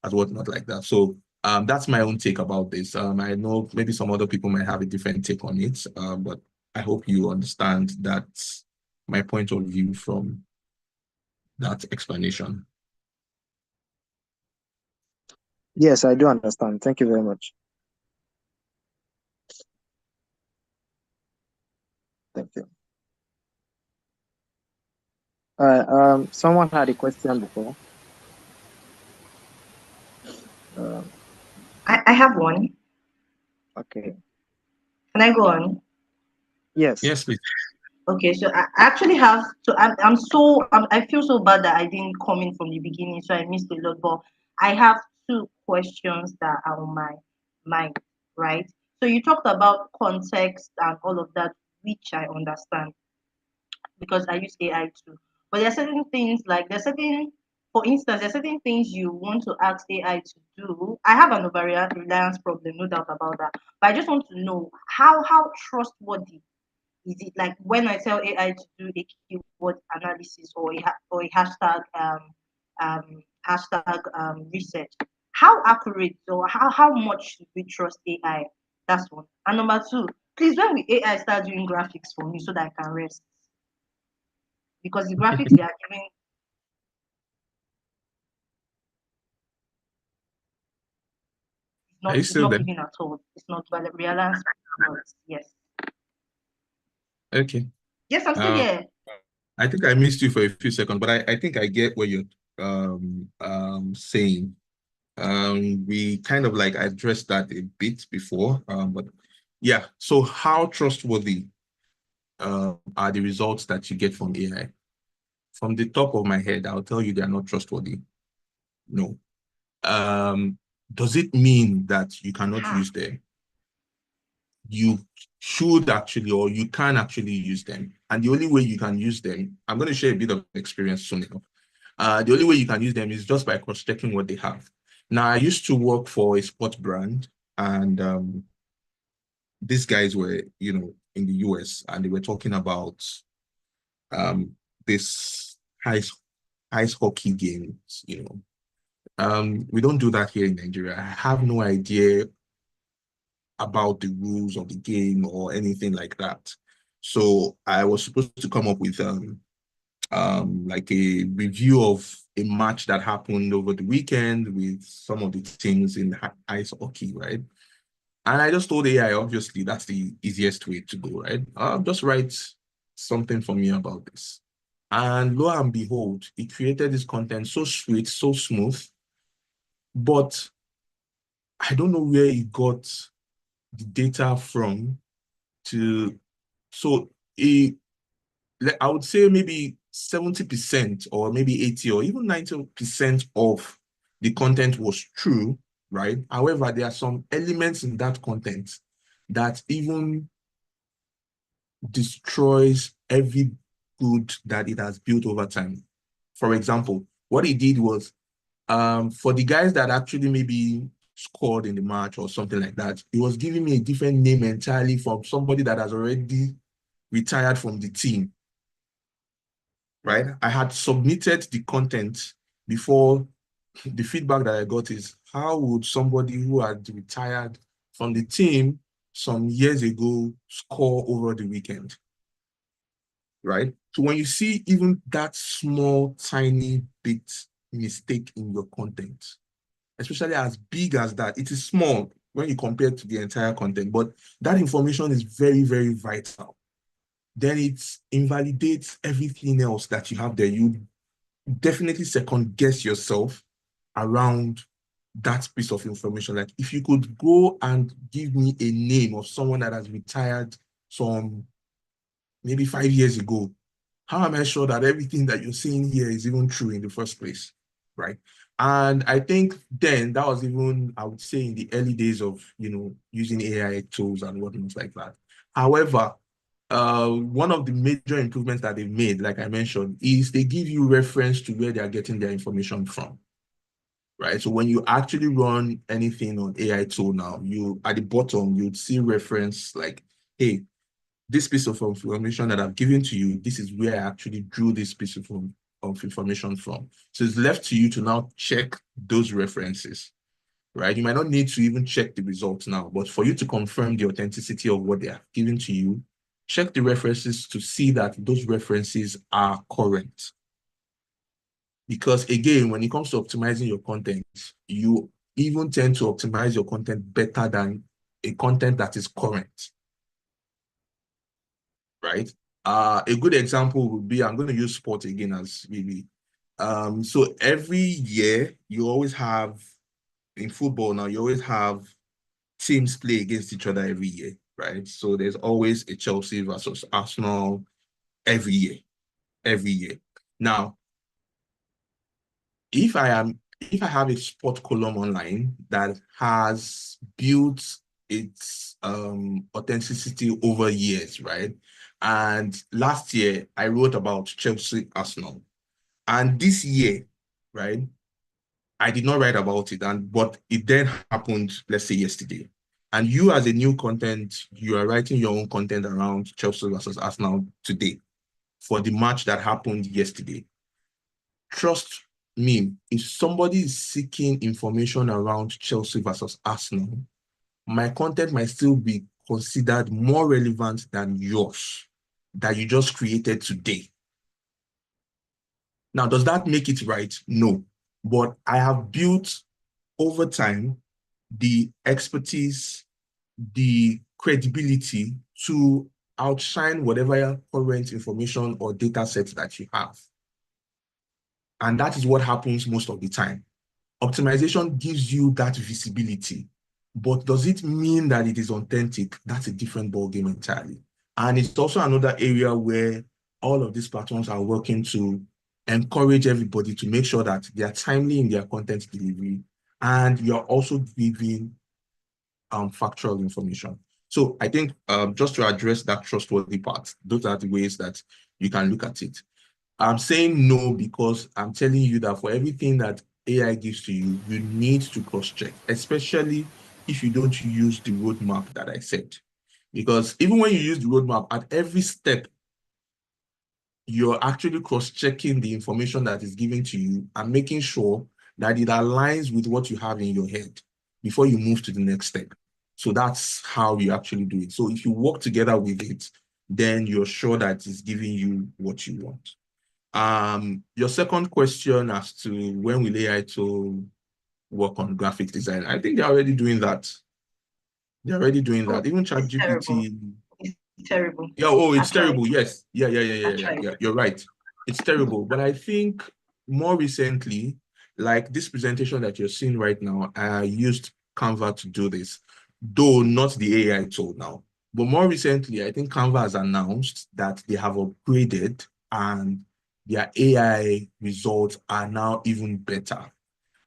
and whatnot like that. So that's my own take about this. I know maybe some other people might have a different take on it, but I hope you understand that my point of view from that explanation. Yes, I do understand. Thank you very much. Thank you. All right. Someone had a question before. I have one. Okay. Can I go on? Yes. Yes, please. Okay, so I actually have. So I feel so bad that I didn't come in from the beginning, so I missed a lot. But I have two questions that are on my mind, right? So you talked about context and all of that, which I understand because I use AI too. But there are certain things for instance, there are certain things you want to ask AI to do. I have an over reliance problem, no doubt about that. But I just want to know how trustworthy is it, like when I tell AI to do a keyword analysis or a research, how accurate or how much should we trust AI? That's one. And number two, please, when will AI start doing graphics for me so that I can rest? Because the graphics they are giving Are you it's still not there? giving at all. It's not balance. Yes. Okay. Yes, I'm still Um, here. I think I missed you for a few seconds, but I think I get what you're saying. We kind of like addressed that a bit before, but yeah. So how trustworthy are the results that you get from AI? From the top of my head, I'll tell you they are not trustworthy. No. Does it mean that you cannot use them? You should actually, or you can actually use them. And the only way you can use them, I'm going to share a bit of experience soon enough. The only way you can use them is just by cross-checking what they have. Now, I used to work for a sports brand, and these guys were, in the US, and they were talking about this ice hockey games, we don't do that here in Nigeria. I have no idea about the rules of the game or anything like that. So I was supposed to come up with like a review of a match that happened over the weekend with some of the teams in ice hockey, right? And I just told AI, obviously, that's the easiest way to go, right? Just write something for me about this. And lo and behold, it created this content so sweet, so smooth, but I don't know where it got the data from so I would say maybe 70% or maybe 80 or even 90% of the content was true, right? However, there are some elements in that content that even destroys every good that it has built over time. For example, what he did was for the guys that actually maybe scored in the match or something like that, he was giving me a different name entirely from somebody that has already retired from the team, right? I had submitted the content before. The feedback that I got is, how would somebody who had retired from the team some years ago score over the weekend, right? So when you see even that small, tiny bit mistake in your content, especially as big as that, it is small when you compare to the entire content, but that information is very, very vital. Then it invalidates everything else that you have there. You definitely second guess yourself around that piece of information. Like, if you could go and give me a name of someone that has retired some maybe 5 years ago, how am I sure that everything that you're saying here is even true in the first place, right? And I think then that was even, I would say, in the early days of, using AI tools and whatnot like that. However, one of the major improvements that they've made, like I mentioned, is they give you reference to where they are getting their information from, right? So when you actually run anything on AI tool now, you at the bottom, you'd see reference like, hey, this piece of information that I've given to you, this is where I actually drew this piece of information from. So it's left to you to now check those references, right? You might not need to even check the results now, but for you to confirm the authenticity of what they have given to you, check the references to see that those references are current. Because again, when it comes to optimizing your content, you even tend to optimize your content better than a content that is current, right? A good example would be, I'm going to use sport again as maybe. So every year, you always have, in football now, you always have teams play against each other every year, right? So there's always a Chelsea versus Arsenal every year. Now, if I have a sport column online that has built its authenticity over years, right? And last year I wrote about Chelsea Arsenal. And this year, right, I did not write about it, but it then happened, let's say yesterday. And you as a new content, you are writing your own content around Chelsea versus Arsenal today for the match that happened yesterday. Trust me, if somebody is seeking information around Chelsea versus Arsenal, my content might still be considered more relevant than yours that you just created today. Now, does that make it right? No. But I have built over time the expertise, the credibility to outshine whatever current information or data sets that you have. And that is what happens most of the time. Optimization gives you that visibility, but does it mean that it is authentic? That's a different ballgame entirely. And it's also another area where all of these platforms are working to encourage everybody to make sure that they are timely in their content delivery, and you're also giving factual information. So I think just to address that trustworthy part, those are the ways that you can look at it. I'm saying no because I'm telling you that for everything that AI gives to you, you need to cross-check, especially if you don't use the roadmap that I said. Because even when you use the roadmap, at every step, you're actually cross-checking the information that is given to you and making sure that it aligns with what you have in your head before you move to the next step. So that's how you actually do it. So if you work together with it, then you're sure that it's giving you what you want. Your second question as to when will AI tool work on graphic design? I think they're already doing that. They're already doing that. Even It's terrible. ChatGPT. It's terrible. Yeah, oh, it's Actually, terrible. Yes. Yeah. You're right. It's terrible. But I think more recently, like this presentation that you're seeing right now, I used Canva to do this, though not the AI tool now. But more recently, I think Canva has announced that they have upgraded and their AI results are now even better.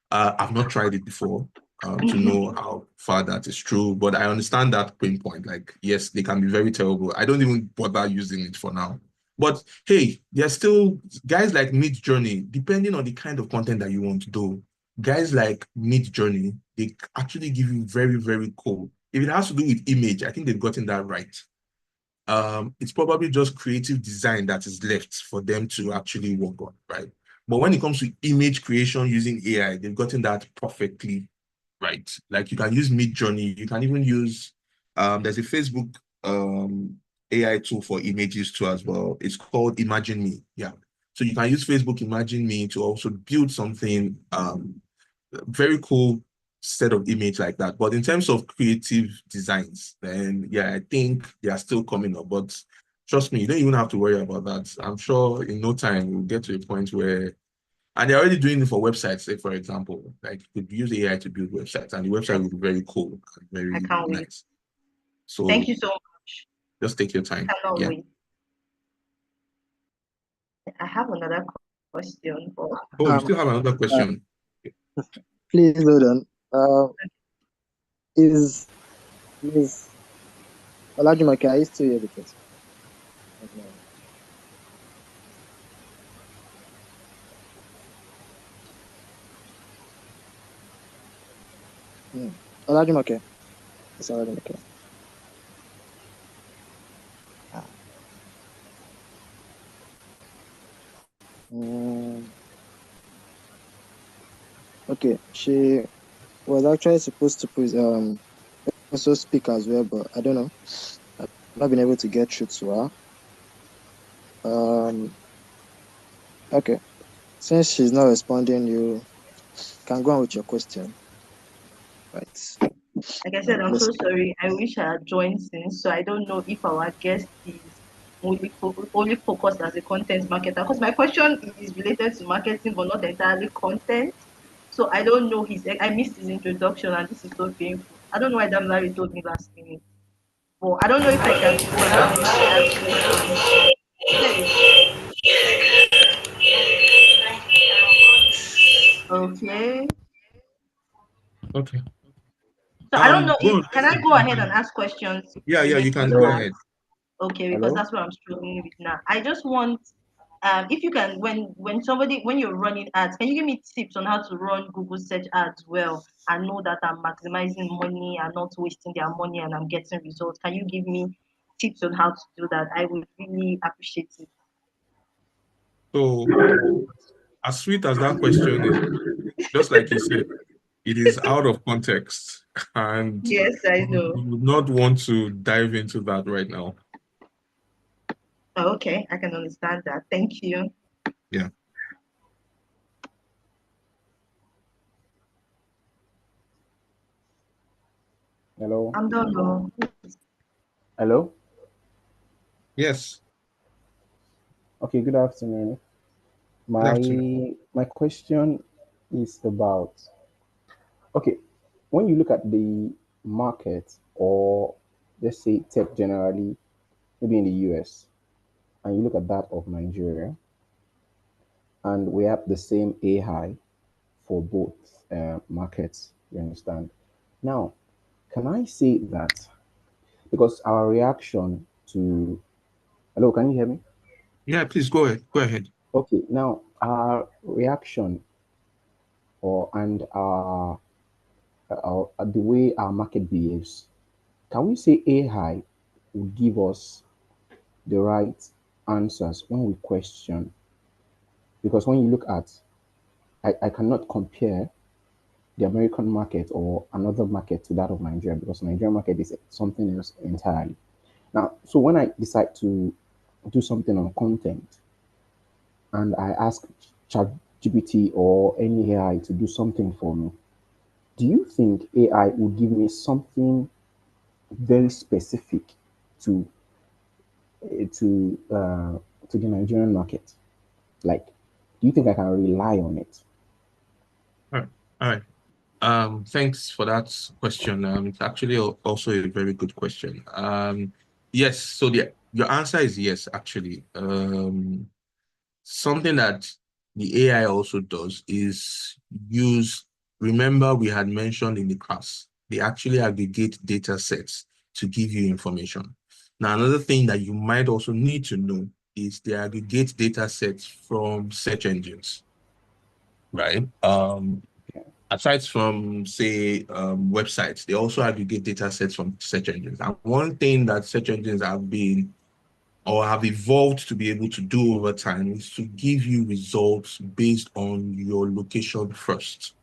I've not tried it before to know how far that is true, but I understand that pain point. Like, yes, they can be very terrible. I don't even bother using it for now. But hey, there's still guys like Midjourney, depending on the kind of content that you want to do. Guys like Midjourney, they actually give you very, very cool. If it has to do with image, I think they've gotten that right. It's probably just creative design that is left for them to actually work on, right? But when it comes to image creation using AI, they've gotten that perfectly right. Like you can use Midjourney, you can even use there's a Facebook AI tool for images too as well. It's called Imagine Me. Yeah. So you can use Facebook Imagine Me to also build something very cool set of image like that. But in terms of creative designs, then yeah, I think they are still coming up. But trust me, you don't even have to worry about that. I'm sure in no time we'll get to a point where, and they're already doing it for websites, say for example, like you could use AI to build websites, and the website will be very cool and I very can't wait. nice. So Thank you so much. just take your time. Cannot Yeah. wait. I have another question. But Oh, you Um, still have another uh, question? please hold on. Is Miss Olajumake, are you still here with us? No. Olajumake. It's Olajumake. Ah. Mm, okay, she was actually supposed to also speak as well, but I don't know. I've not been able to get through to her. Okay. Since she's not responding, you can go on with your question. Right. like I said, I'm Let's so sorry. I wish I had joined since, so I don't know if our guest is only focused as a content marketer. Because my question is related to marketing, but not entirely content. So I don't know I missed his introduction, and this is so painful. I don't know why Dam Larry told me last minute. Well, I don't know if I can go and have him Okay. Okay. So I don't know Go if on. can I go ahead and ask questions Yeah, the yeah, you next can person go Hello. ahead. asks? Okay, because Hello. that's what I'm struggling with now. I just want if you can when you're running ads, can you give me tips on how to run Google search ads well and know that I'm maximizing money and not wasting their money and I'm getting results? Can you give me tips on how to do that? I would really appreciate it. So, as sweet as that question is, just like you said, it is out of context, and Yes, I know. we would not want to dive into that right now. Okay, I can understand that. Thank you. Yeah. Hello. I'm done. No. Hello. Yes. Okay, good afternoon. Good My afternoon. my question is about okay, when you look at the market or let's say tech generally, maybe in the US, and you look at that of Nigeria, and we have the same AI for both markets, you understand? Now, can I say that because our reaction to hello, can you hear me? Yeah, please go ahead. Go ahead. Okay, now our reaction and the way our market behaves, can we say AI will give us the right answers when we question? Because when you look at, I cannot compare the American market or another market to that of Nigeria because Nigerian market is something else entirely. Now, so when I decide to do something on content and I ask ChatGPT or any AI to do something for me, do you think AI will give me something very specific to to uh, to the Nigerian market? Like, do you think I can rely on it? All right. All right. Thanks for that question. It's actually also a very good question. Yes, so your answer is yes, actually. Something that the AI also does is remember we had mentioned in the class, they actually aggregate data sets to give you information. Now, another thing that you might also need to know is they aggregate data sets from search engines, right? Aside from, say, websites, they also aggregate data sets from search engines. And one thing that search engines have been or have evolved to be able to do over time is to give you results based on your location first,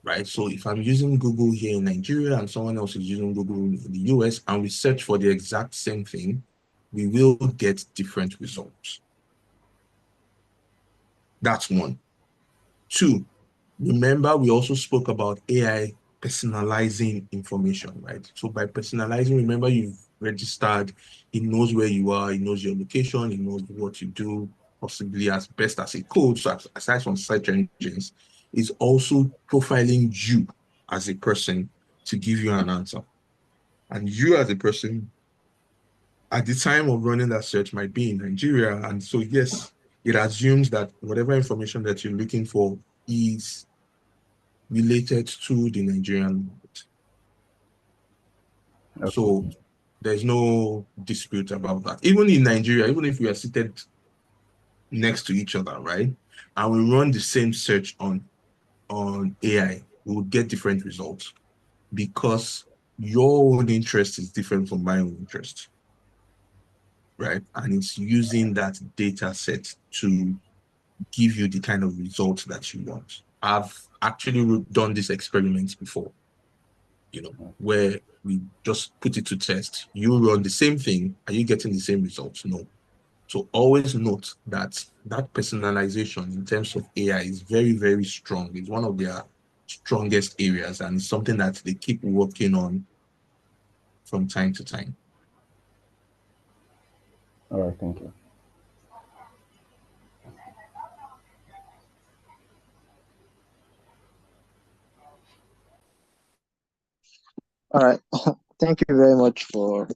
right? So if I'm using Google here in Nigeria and someone else is using Google in the US and we search for the exact same thing, we will get different results. That's one. Two, remember, we also spoke about AI personalizing information, right? So by personalizing, remember you've registered, it knows where you are, it knows your location, it knows what you do, possibly as best as it could. So aside from search engines, it's also profiling you as a person to give you an answer. And you as a person, at the time of running that search, might be in Nigeria. And so, yes, it assumes that whatever information that you're looking for is related to the Nigerian market. Okay. So there's no dispute about that. Even in Nigeria, even if we are seated next to each other, right, and we run the same search on AI, we would get different results because your own interest is different from my own interest, right? And it's using that data set to give you the kind of results that you want. I've actually done these experiments before, where we just put it to test. You run the same thing. Are you getting the same results? No. So always note that that personalization in terms of AI is very, very strong. It's one of their strongest areas, and it's something that they keep working on from time to time. All right. Thank you. All right. Thank you very much for.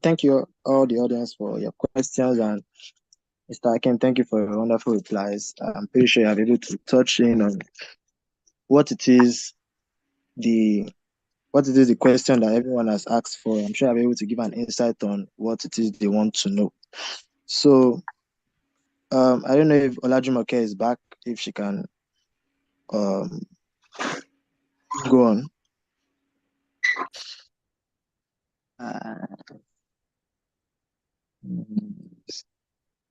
Thank you all the audience for your questions, and Mr. Akin, thank you for your wonderful replies. I'm pretty sure I'll be able to touch in on what it is the question that everyone has asked for. I'm sure I'll be able to give an insight on what it is they want to know. So I don't know if Olajumoke is back, if she can go on.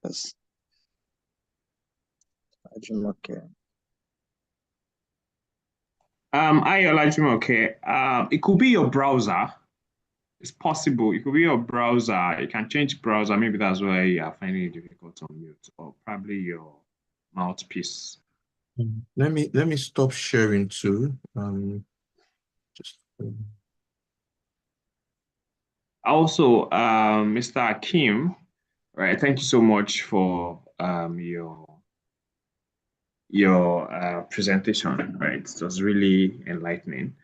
Yes, Olajumoke. I Olajumoke, it could be your browser. It's possible. It could be your browser. You can change browser. Maybe that's why you are finding it difficult to mute, or probably your mouthpiece. Let me stop sharing too. Just Also, Mr. Akim, right? Thank you so much for your presentation. Right, it was really enlightening.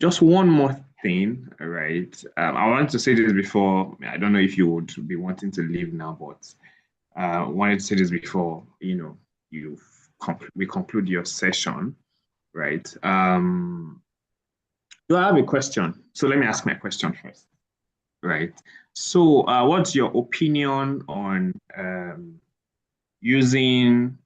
Just one more thing, right? I wanted to say this before. I don't know if you would be wanting to leave now, but wanted to say this before, we conclude your session, right? Do I have a question? So let me ask my question first, right? So, what's your opinion on using?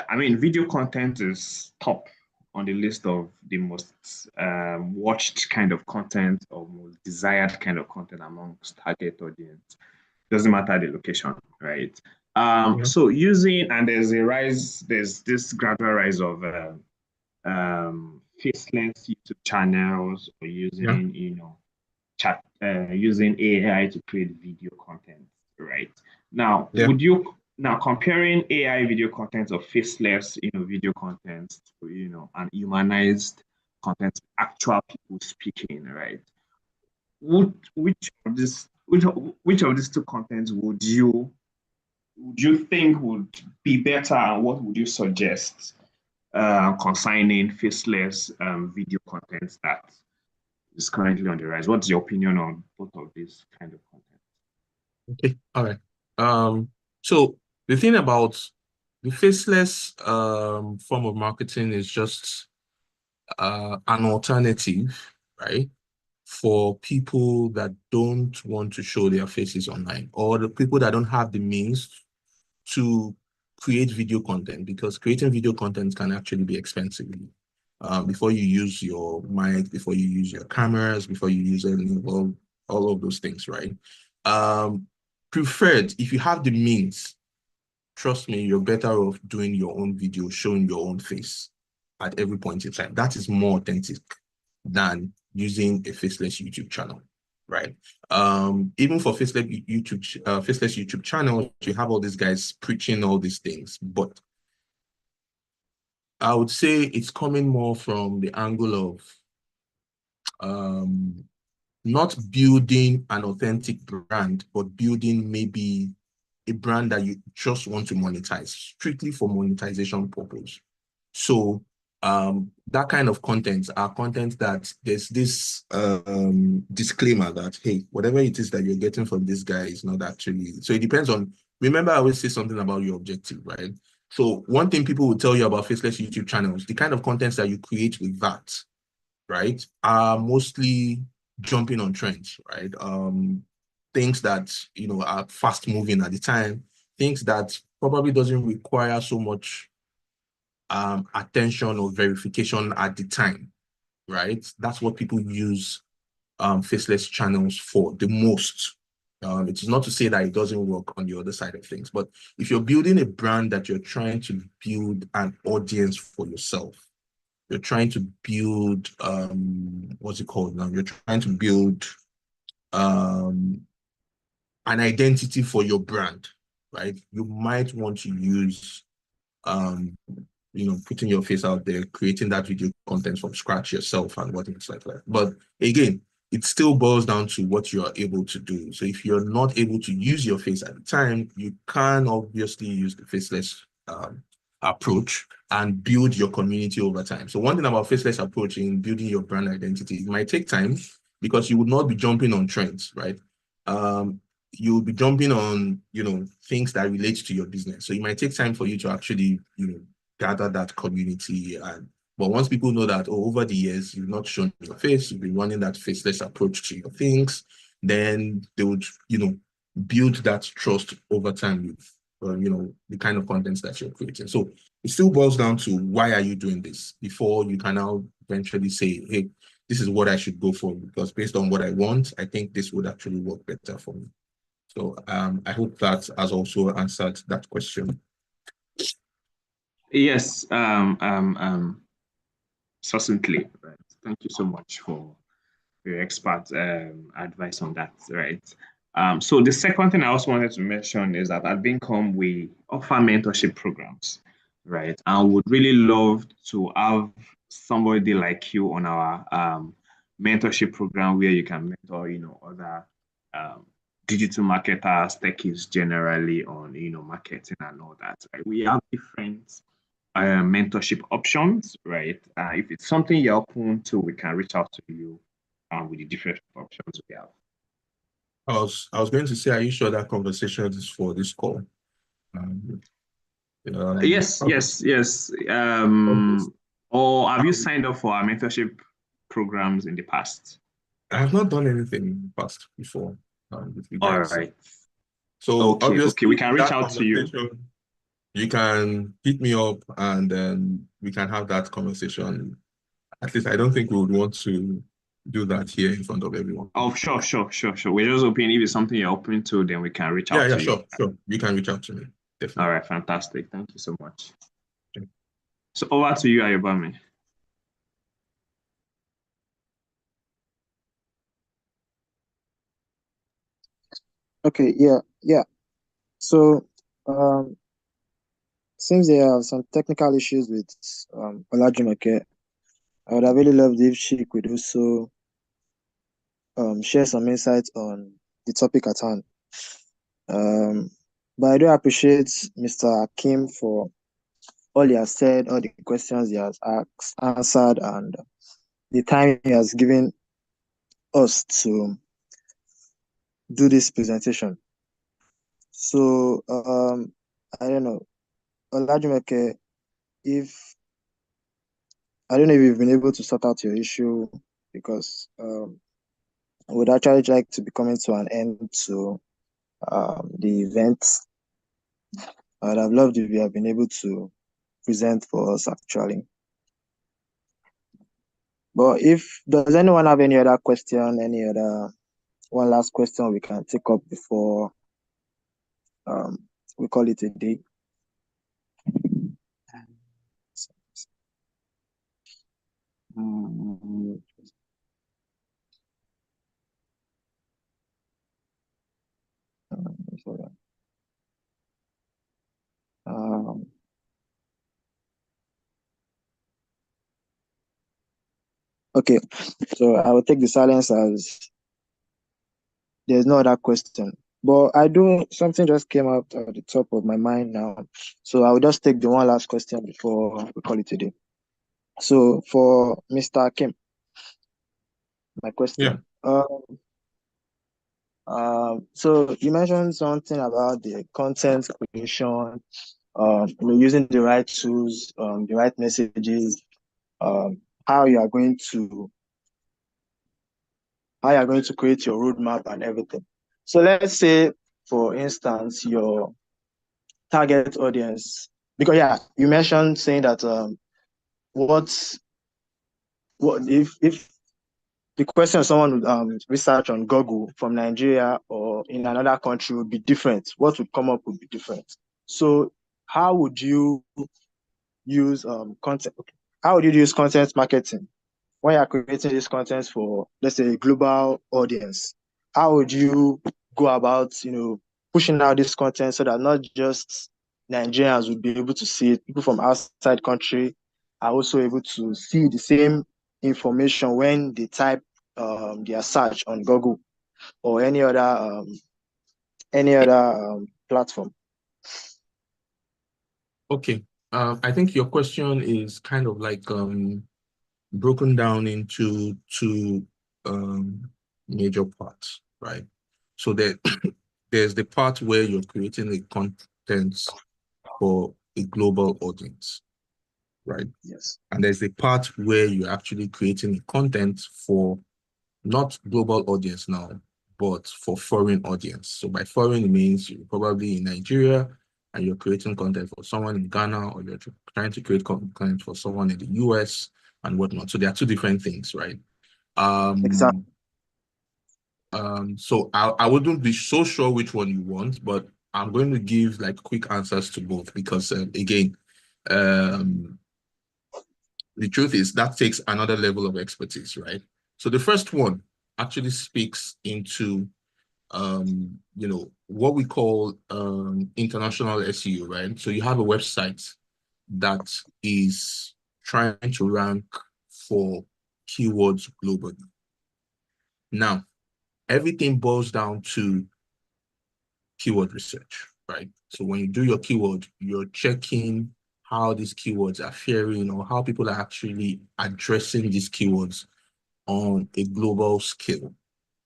I mean, video content is top on the list of the most watched kind of content or most desired kind of content amongst target audience. Doesn't matter the location, right? Yeah. So using, and there's this gradual rise of faceless YouTube channels or Yeah. using, using AI to create video content, right? Now, Yeah. comparing AI video content or faceless, video content to, and humanized content, actual people speaking, right? Which of these two contents would you think would be better, and what would you suggest concerning faceless video content that is currently on the rise? What's your opinion on both of these kind of content? Okay. All right. So the thing about the faceless form of marketing is just an alternative, right? For people that don't want to show their faces online, or the people that don't have the means to create video content, because creating video content can actually be expensive. Before you use your mic, before you use your cameras, before you use all of those things, right? Um, Preferred, if you have the means, trust me, you're better off doing your own video, showing your own face at every point in time. That is more authentic than using a faceless YouTube channel, right? Even for faceless YouTube channels, you have all these guys preaching all these things, but I would say it's coming more from the angle of um, not building an authentic brand, but building maybe a brand that you just want to monetize strictly for monetization purpose. So that kind of content are content that there's this disclaimer that, hey, whatever it is that you're getting from this guy is not actually. So it depends on, remember, I always say something about your objective, right? So one thing people will tell you about faceless YouTube channels, the kind of contents that you create with that, right, are mostly jumping on trends, right? Things that, are fast moving at the time, things that probably doesn't require so much attention or verification at the time, right? That's what people use faceless channels for the most. It is not to say that it doesn't work on the other side of things, but if you're building a brand that you're trying to build an audience for yourself, you're trying to build what's it called now? You're trying to build um an identity for your brand, right? You might want to use um putting your face out there, creating that video content from scratch yourself and what it's like that. But again, it still boils down to what you are able to do. So if you're not able to use your face at the time, you can obviously use the faceless approach and build your community over time. So one thing about faceless approach in building your brand identity, it might take time because you would not be jumping on trends, right? You will be jumping on, things that relate to your business. So it might take time for you to actually, gather that community. But once people know that, over the years, you've not shown your face, you've been running that faceless approach to your things, then they would, build that trust over time with, the kind of contents that you're creating. So it still boils down to, why are you doing this before you can now eventually say, hey, this is what I should go for, because based on what I want, I think this would actually work better for me. So I hope that has also answered that question. Yes, succinctly, right. Thank you so much for your expert advice on that, right? So the second thing I also wanted to mention is that at Bincom, we offer mentorship programs, right? And would really love to have somebody like you on our mentorship program where you can mentor, other um, digital marketers, techies generally on, marketing and all that, right? We have different mentorship options, right? If it's something you're open to, we can reach out to you with the different options we have. I was going to say, are you sure that conversation is for this call? Yes, Okay. yes. Okay. Or have you signed up for our mentorship programs in the past? I have not done anything in the past before. with you All guys. right. So Okay, obviously, we can reach that out to you. conversation, you can hit me up and then we can have that conversation. At least I don't think we would want to do that here in front of everyone. Oh, sure. We're just hoping if it's something you're open to, then we can reach out Yeah, to you. sure. You can reach out to me. Definitely. All right, fantastic. Thank you so much. Okay. So over to you, Ayobami. Okay, yeah. So, since there are some technical issues with Olajumake, I would have really loved if she could also share some insights on the topic at hand. But I do appreciate Mr. Kim for all he has said, all the questions he has asked, answered, and the time he has given us to do this presentation. So, I don't know, Olajumake, if I don't know if you've been able to sort out your issue, because I would actually like to be coming to an end to the event. I would have loved if you have been able to present for us actually. But if does anyone have any other question, any other one last question we can take up before we call it a day? Mm, sorry. Um, okay, so I will take the silence as there's no other question. But I do something just came out at the top of my mind now. So I will just take the one last question before we call it a day. So for Mr. Kim, my question. Yeah. So you mentioned something about the content creation, using the right tools, the right messages, how you are going to create your roadmap and everything. So let's say, for instance, your target audience, because yeah, you mentioned saying that what if the question someone would research on Google from Nigeria or in another country would be different. What would come up would be different. So how would you use content? How would you use content marketing when you're creating this content for, let's say, a global audience? How would you go about, pushing out this content so that not just Nigerians would be able to see it, people from outside country are also able to see the same information when they type their search on Google or any other platform? Okay. I think your question is kind of like broken down into two major parts, right? So there's the part where you're creating a content for a global audience, right? Yes. And there's the part where you're actually creating content for not global audience now, but for foreign audience. So by foreign, it means you're probably in Nigeria and you're creating content for someone in Ghana, or you're trying to create content for someone in the US and whatnot. So there are two different things, right? Exactly. So I wouldn't be so sure which one you want, but I'm going to give like quick answers to both because again, the truth is that takes another level of expertise, right? So the first one actually speaks into what we call international SEO, right? So you have a website that is trying to rank for keywords globally. Now, everything boils down to keyword research, right? So when you do your keyword, you're checking how these keywords are faring or how people are actually addressing these keywords on a global scale,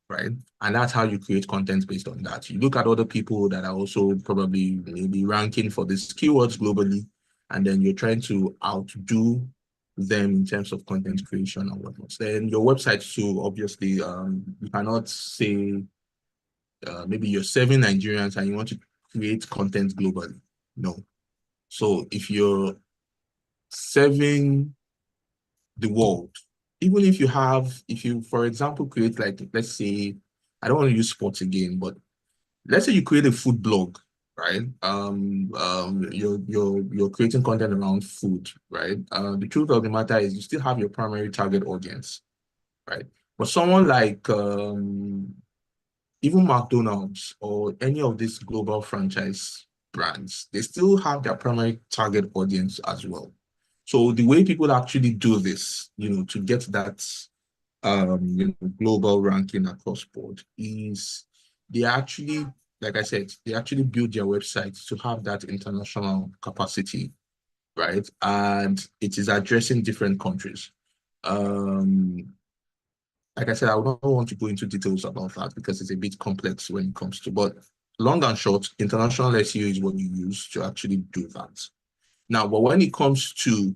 right? And that's how you create content based on that. You look at other people that are also probably maybe ranking for these keywords globally, and then you're trying to outdo them in terms of content creation and whatnot. Then your website too, obviously, you cannot say maybe you're serving Nigerians and you want to create content globally. No. So if you're serving the world, even if you, for example, create, like, let's say, I don't want to use sports again, but let's say you create a food blog, right? You're creating content around food, right? The truth of the matter is you still have your primary target audience, right? But someone like even McDonald's or any of these global franchise brands, they still have their primary target audience as well. So the way people actually do this, to get that global ranking across board is they actually, like I said, they actually build their website to have that international capacity, right? And it is addressing different countries. Like I said, I don't want to go into details about that because it's a bit complex when it comes to, but long and short, international SEO is what you use to actually do that. Now, but when it comes to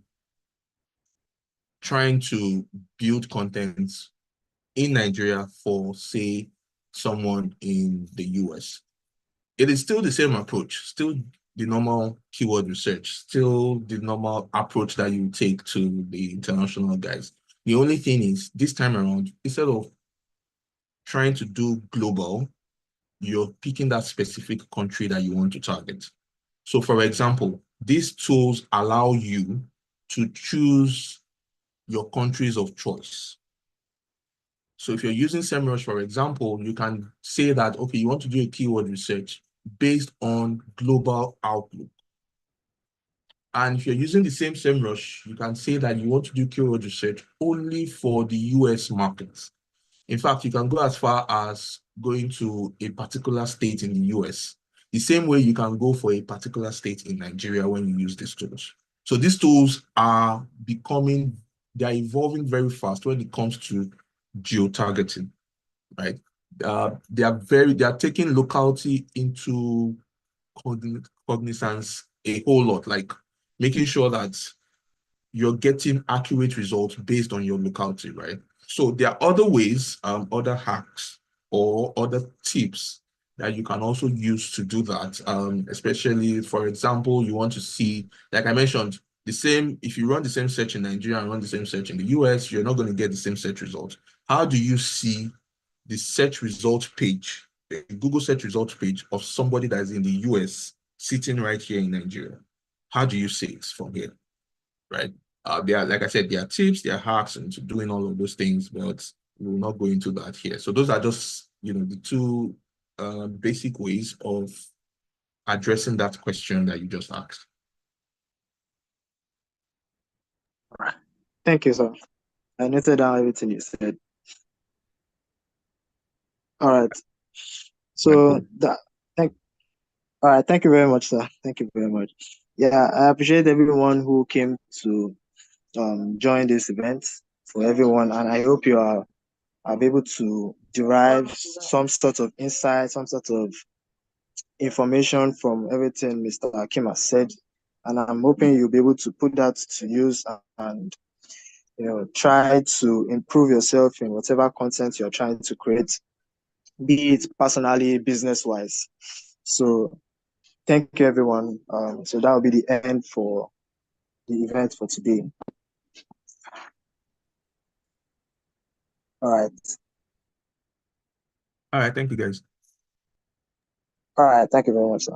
trying to build content in Nigeria for, say, someone in the US, it is still the same approach, still the normal keyword research, still the normal approach that you take to the international guys. The only thing is, this time around, instead of trying to do global, you're picking that specific country that you want to target. So, for example, these tools allow you to choose your countries of choice. So if you're using SEMrush, for example, you can say that, okay, you want to do a keyword research based on global outlook. And if you're using the same SEMrush, you can say that you want to do keyword research only for the US markets. In fact, you can go as far as going to a particular state in the US, the same way you can go for a particular state in Nigeria when you use these tools. So these tools are they're evolving very fast when it comes to geo-targeting, right? They are taking locality into cognizance a whole lot, like making sure that you're getting accurate results based on your locality, right? So there are other ways, other hacks or other tips that you can also use to do that. Especially, for example, you want to see, like I mentioned, if you run the same search in Nigeria and run the same search in the US, you're not going to get the same search results. How do you see the search result page, the Google search results page of somebody that is in the US sitting right here in Nigeria? How do you see it from here, right? Like I said, there are tips, there are hacks into doing all of those things, but we will not go into that here. So those are just, the two basic ways of addressing that question that you just asked. All right. Thank you, sir. I noted down everything you said. All right. So all right, thank you very much, sir. Thank you very much. Yeah, I appreciate everyone who came to join this event, for everyone, and I hope you are able to derive some sort of insight, some sort of information from everything Mr. Hakim has said. And I'm hoping you'll be able to put that to use and try to improve yourself in whatever content you're trying to create, be it personally, business-wise. So thank you, everyone. So that will be the end for the event for today. All right. All right, thank you, guys. All right, thank you very much, sir.